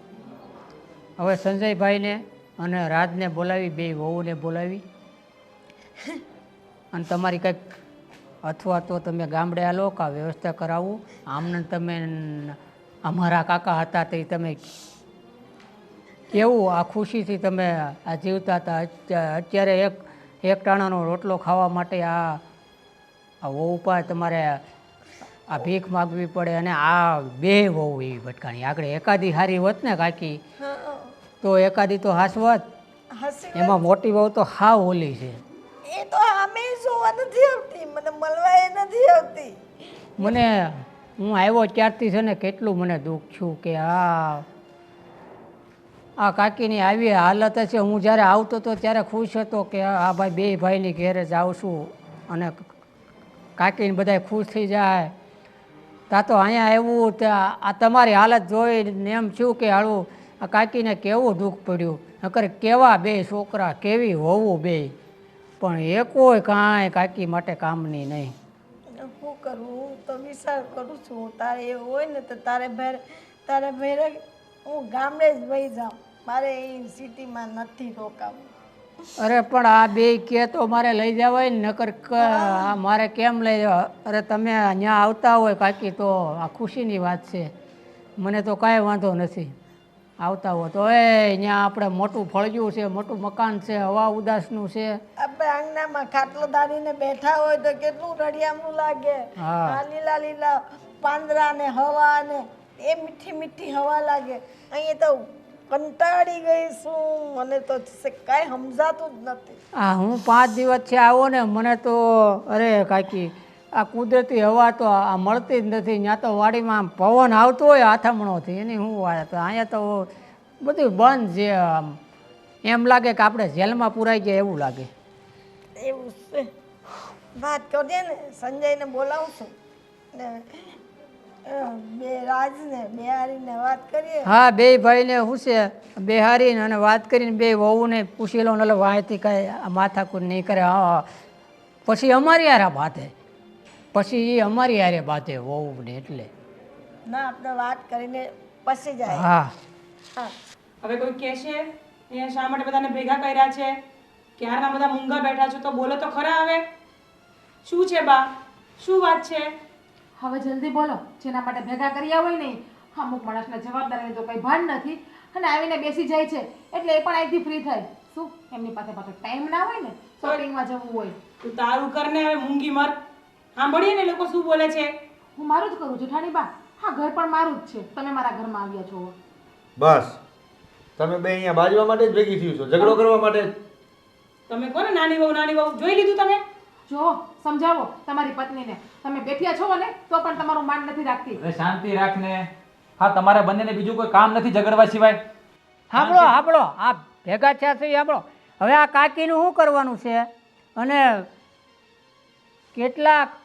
હવે સંજયભાઈને અને રાજને બોલાવી, 2 વહુને બોલાવી અને તમારી કંઈક અથવા તો તમે ગામડે આલો કાં વ્યવસ્થા કરાવું. આમને તમે અમારા કાકા હતા તે તમે કેવું આ ખુશીથી તમે આ જીવતા હતા. અત્યારે એક ટાણાનો રોટલો ખાવા માટે આ વહુ ઉપર તમારે આ ભીખ માગવી પડે. અને આ 2 વહુ એવી ભટકાણી. આગળ એકાદી હારી હોત ને કાકી તો એકાદી તો હાસવત. એમાં મોટી વહુ તો હાવ ઓલી છે. એ તો આમે જોવા નથી આવતી, મને મળવા એ નથી આવતી. મને હું આવ્યો ત્યારથી છે ને કેટલું મને દુઃખ છું કે આ કાકીની આવી હાલત છે. હું જ્યારે આવતો હતો ત્યારે ખુશ હતો કે આ ભાઈ 2 ભાઈની ઘેરે જ આવશું અને કાકીને બધા ખુશ થઈ જાય. તા તો અહીંયા આવ્યું ત્યાં આ તમારી હાલત જોઈને એમ થયું કે હાળું આ કાકીને કેવું દુઃખ પડ્યું. નકર કેવા 2 છોકરા, કેવી વહુ 2, પણ એ કોઈ કાંઈ કાકી માટે કામની નહીં. શું કરું? હું તો વિચાર કરું છું તારે એવું હોય ને તો તારે ભેરે હું ગામડે જ વહી જાઉં. મારે એ સિટીમાં નથી રોકાવું. અરે પણ આ બે કે તો મારે લઈ જવાય ને નકર આ મારે કેમ લઈ જવા? અરે તમે અહીંયા આવતા હોય કાકી તો આ ખુશીની વાત છે. મને તો કાંઈ વાંધો નથી. આવતા હો તો અહીંયા આપણે મોટું ફળિયું છે, મોટું મકાન છે, હવા ઉદાસનું છે. આપણે આંગણામાં ખાટલો દાડીને બેઠા હોય તો કેટલું રળિયામણું લાગે. હા. આ લીલા લીલા પાંદડા ને હવા ને એ મીઠી મીઠી હવા લાગે. અહીંયા તો કંટાળી ગઈ છું. મને તો કાંઈ સમજાતું જ નથી. આ હું 5 દિવસથી આવો ને મને તો અરે કાકી આ કુદરતી હવા તો આ મળતી જ નથી. ત્યાં તો વાડીમાં આમ પવન આવતો હોય હાથમણોથી એની શું વાત. અહીંયા તો બધું બંધ છે. આમ એમ લાગે કે આપણે જેલમાં પુરાઈ ગયા એવું લાગે. એવું છે. વાત કરીએ ને સંજયને બોલાવું છું ને બે રાજને બેહારીને વાત કરીએ. હા બે ભાઈને શું છે બેહારીને અને વાત કરીને બે વહુને પૂછી લો એટલે વાંયથી કાંઈ માથાકૂટ નહીં કરે. હા પછી અમારી હારે બાંધે, પછી એ અમારી હારે બાંધે વહુને એટલે. ના આપણે વાત કરીને પછી જાય. હા હા. હવે કોઈ કહેશે અહીંયા શા માટે બધાને ભેગા કર્યા છે? ક્યારના બધા મૂંગા બેઠા છો તો બોલો તો ખરા. હવે શું છે બા, શું વાત છે? હવે જલ્દી બોલો. જેના માટે ભેગા કર્યા હોય ને અમુક માણસના જવાબદારીનું તો કંઈ ભાન નથી અને આવીને બેસી જાય છે એટલે એ પણ અહીંથી ફ્રી થાય. શું એમની પાસે પાછો ટાઈમ ના હોય ને શોપિંગમાં જવું હોય. તું તારું કરને હવે મૂંગી મર. સાંભળીએ ને લોકો શું બોલે છે. હું મારું જ કરું છું ઠાણી બા. હા ઘર પણ મારું જ છે. તમે મારા ઘરમાં આવ્યા છો. બસ તમે બે અહીંયા બાજવા માટે જ ભેગી થયું છો, ઝઘડો કરવા માટે જ. તમે કોને નાની વહુ જોઈ લીધું તમે? જો સમજાવો તમારી પત્નીને. તમે બેઠ્યા છો ને તો પણ તમારું માન નથી રાખતી. અરે શાંતિ રાખને. હા તમારા બંનેને બીજું કોઈ કામ નથી ઝઘડવા સિવાય. સાંભળો સાંભળો આ ભેગા થયા છે સાંભળો. હવે આ કાકીનું શું કરવાનું છે અને કેટલાક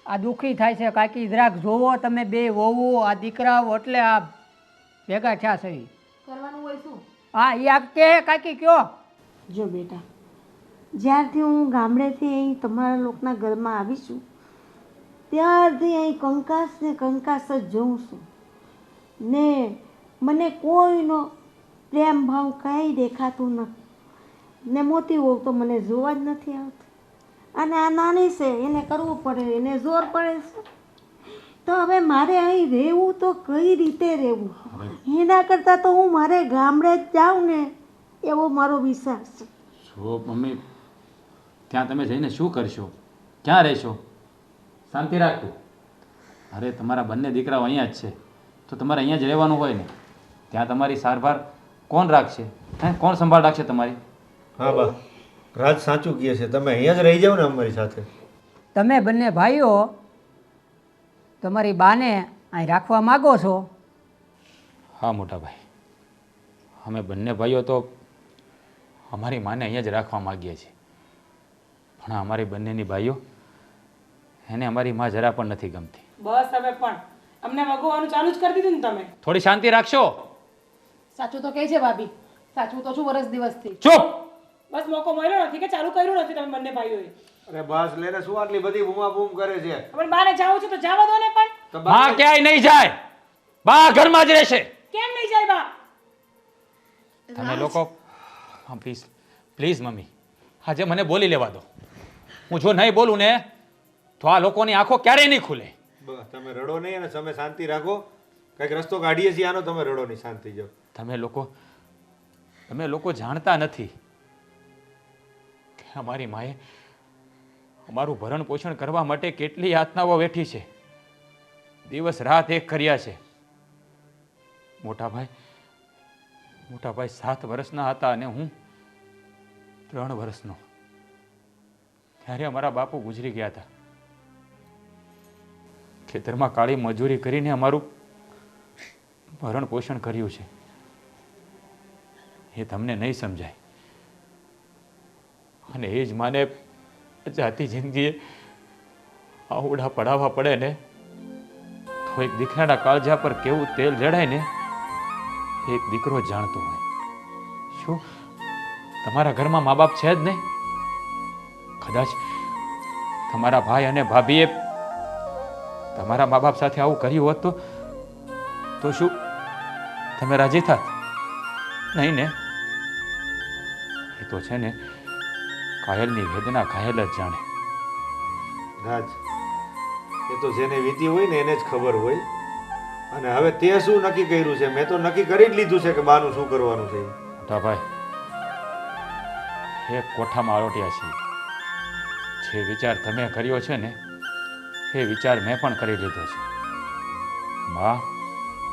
આ દુઃખી થાય છે કાકી. જરાક જોવો તમે બે વહુ આ દીકરાઓ એટલે આ ભેગા થયા છે. કરવાનું હોય શું? હા એ આ કે કાકી કયો. જો બેટા જ્યારથી હું ગામડેથી અહીં તમારા લોકોના ઘરમાં આવી છું ત્યારથી અહીં કંકાસ ને કંકાસ જ જોઉં છું ને મને કોઈનો પ્રેમ ભાવ કાંઈ દેખાતું નથી ને મોટી વહુ તો મને જોવા જ નથી આવતી અને આ નાની છે એને કરવું પડે, એને જોર પડે છે. તો હવે મારે અહીં રહેવું તો કઈ રીતે રહેવું? એના કરતાં તો હું મારે ગામડે જ જાઉં ને એવો મારો વિચાર છે. જો મમ્મી ત્યાં તમે જઈને શું કરશો? ક્યાં રહેશો? શાંતિ રાખતું. અરે તમારા બંને દીકરાઓ અહીંયા જ છે તો તમારે અહીંયા જ રહેવાનું હોય ને. ત્યાં તમારી સારવાર કોણ રાખશે? હે કોણ સંભાળ રાખશે તમારી? હા બા રાજ સાચું કહે છે. તમે અહીંયા જ રહી જાઓ ને અમારી સાથે. તમે બંને ભાઈઓ તમારી બાને અહીં રાખવા માગો છો? હા મોટા ભાઈ, અમે બંને ભાઈઓ તો અમારી માને અહીંયા જ રાખવા માગીએ છીએ. પણ અમારી બંનેની ભાઈઓ એને અમારી માં જરા પણ નથી ગમતી. બસ હવે પણ અમને વગોવાનું ચાલુ જ કરી દીધું ને તમે. થોડી શાંતિ રાખશો? સાચું તો કહે છે ભાભી. સાચું તો છું વર્ષ દિવસથી. ચૂપ. બસ મોકો મળ્યો નથી કે ચાલુ કર્યું નથી તમે બંને ભાઈઓએ. અરે બસ લેને શું આટલી બધી બૂમા બૂમ કરે છે? હવે બાને જાવું છે તો જવા દો ને. પણ તો બા ક્યાંય નહીં જાય. બા ઘરમાં જ રહેશે. કેમ નહીં જાય બા? તમે લોકો હા પ્લીઝ પ્લીઝ મમ્મી આજે મને બોલી લેવા દો. હું જો નહીં બોલું ને તો આ લોકોની આંખો ક્યારેય નહીં ખુલે. બસ તમે રડો નહીં અને તમે શાંતિ રાખો. કંઈક રસ્તો કાઢીએ છીએ આનો. તમે રડો નહીં, શાંતિ જાઓ. તમે લોકો જાણતા નથી કે અમારી માએ અમારું ભરણ પોષણ કરવા માટે કેટલી યાતનાઓ વેઠી છે. દિવસ રાત એક કર્યા છે. મોટા ભાઈ 7 વર્ષના હતા અને હું 3 વર્ષનો. ત્યારે અમારા બાપુ ગુજરી ગયા હતા. ખેતરમાં કાળી મજૂરી કરીને અમારું ભરણ પોષણ કર્યું છે. એ તમને નહીં સમજાય. અને એ જ માને જાતી જિંદગીએ આવડા પડાવવા પડે ને તો એક દીકરાના કાળજા પર કેવું તેલ જડાય ને એક દીકરો જાણતો હોય. શું તમારા ઘરમાં મા બાપ છે જ નહીં? કદાચ તમારા ભાઈ અને ભાભીએ તમારા મા બાપ સાથે આવું કર્યું હોત તો શું તમે રાજી થાત? નહીં ને? એ તો છે ને ઘાયલની વેદના ઘાયલ જ જાણે. રાજ, એ તો જેને વીતી હોય ને એને જ ખબર હોય. અને હવે તે શું નક્કી કર્યું છે? મેં તો નક્કી કરી જ લીધું છે કે બાનું શું કરવાનું છે. મોટા ભાઈ, એક કોઠામાં આરોટ્યા છીએ. જે વિચાર તમે કર્યો છે ને એ વિચાર મેં પણ કરી લીધો છે.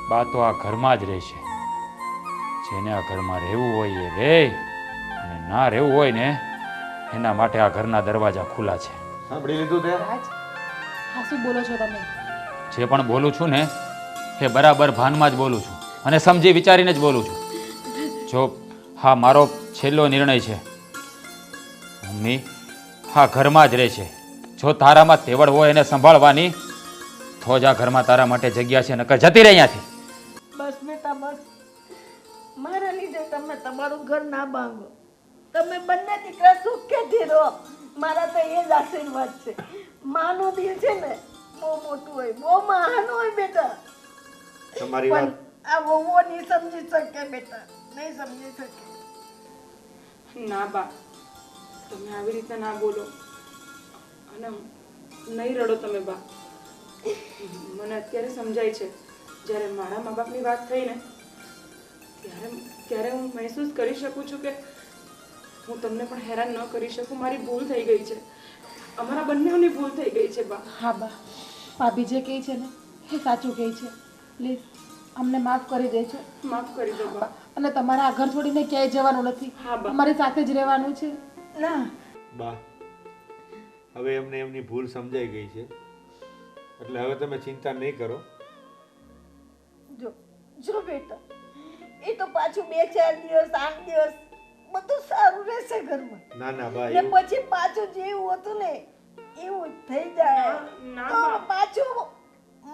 બા તો આ ઘરમાં જ રહેશે. જેને આ ઘરમાં રહેવું હોય એ રહે, અને ના રહેવું હોય ને એના માટે આ ઘરના દરવાજા ખુલ્લા છે. સાંભળી લીધું તે? રાજ, હા શું બોલો છો તમે? જે પણ બોલું છું ને એ બરાબર ભાનમાં જ બોલું છું અને સમજી વિચારીને જ બોલું છું. જો હા મારો છેલ્લો નિર્ણય છે. મમ્મી હા ઘરમાં જ રહે છે. જો તારામાં તેવડ હોય એને સંભાળવાની તો જ આ ઘરમાં તારા માટે જગ્યા છે, નકર જતી રહે અહીંયાથી. બસ બેટા બસ, મારા લીધે તમે તમારું ઘર ના ભાંગો. તમે બંને દીકરા સુખેથી રહો. મારા તો એ જ આશીર્વાદ છે. માનું દિલ છે ને બહુ મોટું હોય, બહુ મહાન હોય બેટા. તમારી પણ વાત આ વહુઓ નહીં સમજી શકે બેટા, નહીં સમજી શકે. ના બા, તમે આવી રીતે ના બોલો અને નહીં રડો તમે બા. મને અત્યારે સમજાય છે, જ્યારે મારા મા બાપની વાત થઈ ને ત્યારે હું મહેસૂસ કરી શકું છું કે હું તમને પણ હેરાન ન કરી શકું. મારી ભૂલ થઈ ગઈ છે, અમારા બંનેઓની ભૂલ થઈ ગઈ છે બા. હા બા, ભાભી જે કહે છે ને એ સાચું કહે છે. પ્લીઝ અમને માફ કરી દેજો. માફ કરી દો બા. અને તમારે આ ઘર છોડીને ક્યાંય જવાનું નથી. હા બા. અમારી સાથે જ રહેવાનું છે. ના બા, હવે એમને એમની ભૂલ સમજાઈ ગઈ છે, એટલે હવે તમે ચિંતા નહીં કરો. જો જો બેટા, એ તો પાછું 2-4 દિવસ 8 દિવસ બધું સારું રહેશે ઘરમાં. ના ના બા, ને પછી પાછું જેવું હતું ને એવું થઈ જાય. ના, તો બા. પાછું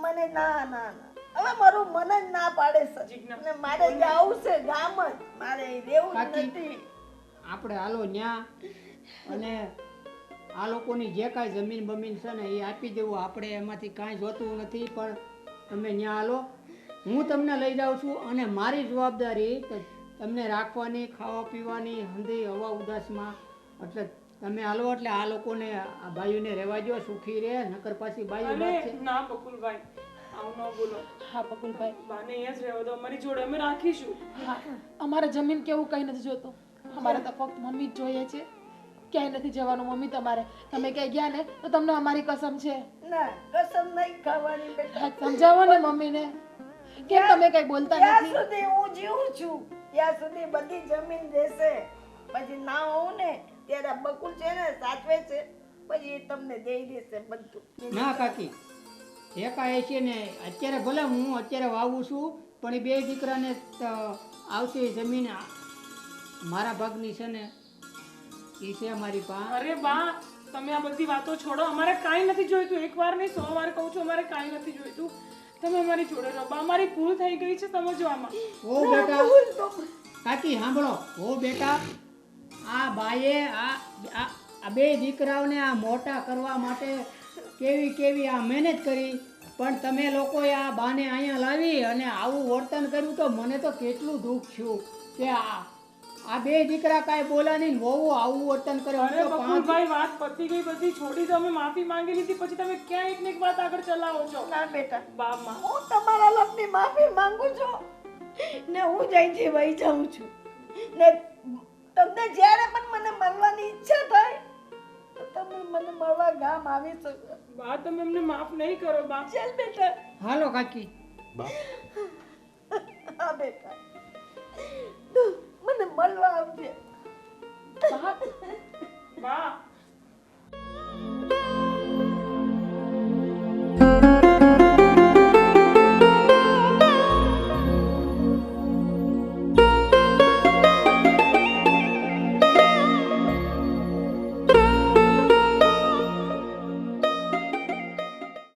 મને ના ના ના હવે મારું મન જ ના પાડે છે. જીજ્ઞા. ને મારે જવું છે ગામ જ, મારે રહેવું જ કાકી. નથી. આપણે હાલો ન્યા અને આ લોકોની જે કાંઈ જમીન બમીન છે ને એ આપી દેવું. આપણે એમાંથી કાંઈ જોતું નથી, પણ તમે ન્યા હાલો, હું તમને લઈ જાઉં છું. અને મારી જવાબદારી તો તમને રાખવાની, ખાવા પીવાની, હંધી હવા ઉદાસમાં. એટલે તમે હાલો, એટલે આ લોકોને આ ભાઈઓને રહેવા દો, સુખી રહે. નકર પાછી બાઈઓ વાત અરે છે. ના બકુલભાઈ, આવું ન બોલો. હા બકુલભાઈ, બાને અહીંયા જ રહેવા દો, અમારી જોડે અમે રાખીશું. હા અમારે જમીન કેવું કંઈ નથી જોતું. અમારે તો ફક્ત મમ્મી જ જોઈએ છે. ક્યાંય નથી જવાનું મમ્મી તમારે. તમે ક્યાંય ગયા ને તો તમને અમારી કસમ છે. ના કસમ નહીં ખાવાની બેટા. હા, સમજાવો ને મમ્મીને. કેમ તમે કઈ બોલતા ત્યાં નથી? સુધી હું જીવું છું ત્યાં સુધી બધી જમીન રહેશે. પછી ના હોઉં ને ત્યારે આ બકુલ છે ને સાચવે છે, પછી એ તમને દઈ દેશે બધું. ના કાકી, એકાએકી ને અત્યારે ભલે હું અત્યારે વાવું છું, પણ એ બે દીકરાને આવતી જમીન મારા ભાગની છે ને એ છે અમારી પાસે. અરે બા, તમે આ બધી વાતો છોડો. અમારે કાંઈ નથી જોઈતું. એકવાર નહીં 100 વાર કહું છું, અમારે કાંઈ નથી જોઈતું. તમે અમારી જોડે રહો બા. અમારી ભૂલ થઈ ગઈ છે, સમજો આમાં. ઓ બેટા, કાકી સાંભળો. ઓ બેટા, આ બાએ આ બે દીકરાઓને આ મોટા કરવા માટે કેવી આ મહેનત કરી, પણ તમે લોકોએ આ બાને અહીંયા લાવી અને આવું વર્તન કર્યું તો મને તો કેટલું દુઃખ થયું કે આ બે દીકરા કાંઈ બોલા નહીં, વહુ આવું વર્તન કરે. હું અરે તો પાંચ બકુલભાઈ, વાત પતી ગઈ, બધી છોડી દો. અમે માફી માંગી લીધી, પછી તમે ક્યાં એક ને એક વાત આગળ ચલાવો છો? ના બેટા, બામાં હું તમારા લોકોની માફી માંગુ છું ને હું જઈથી વહી જાઉં છું. ને તમને જ્યારે પણ મને મળવાની ઈચ્છા થાય તો તમે મને મળવા ગામ આવી શકો. બા, તમે અમને માફ નહીં કરો બા. ચાલ બેટા. હાલો કાકી. બા, હા બેટા, મને મળવા આવજે. બા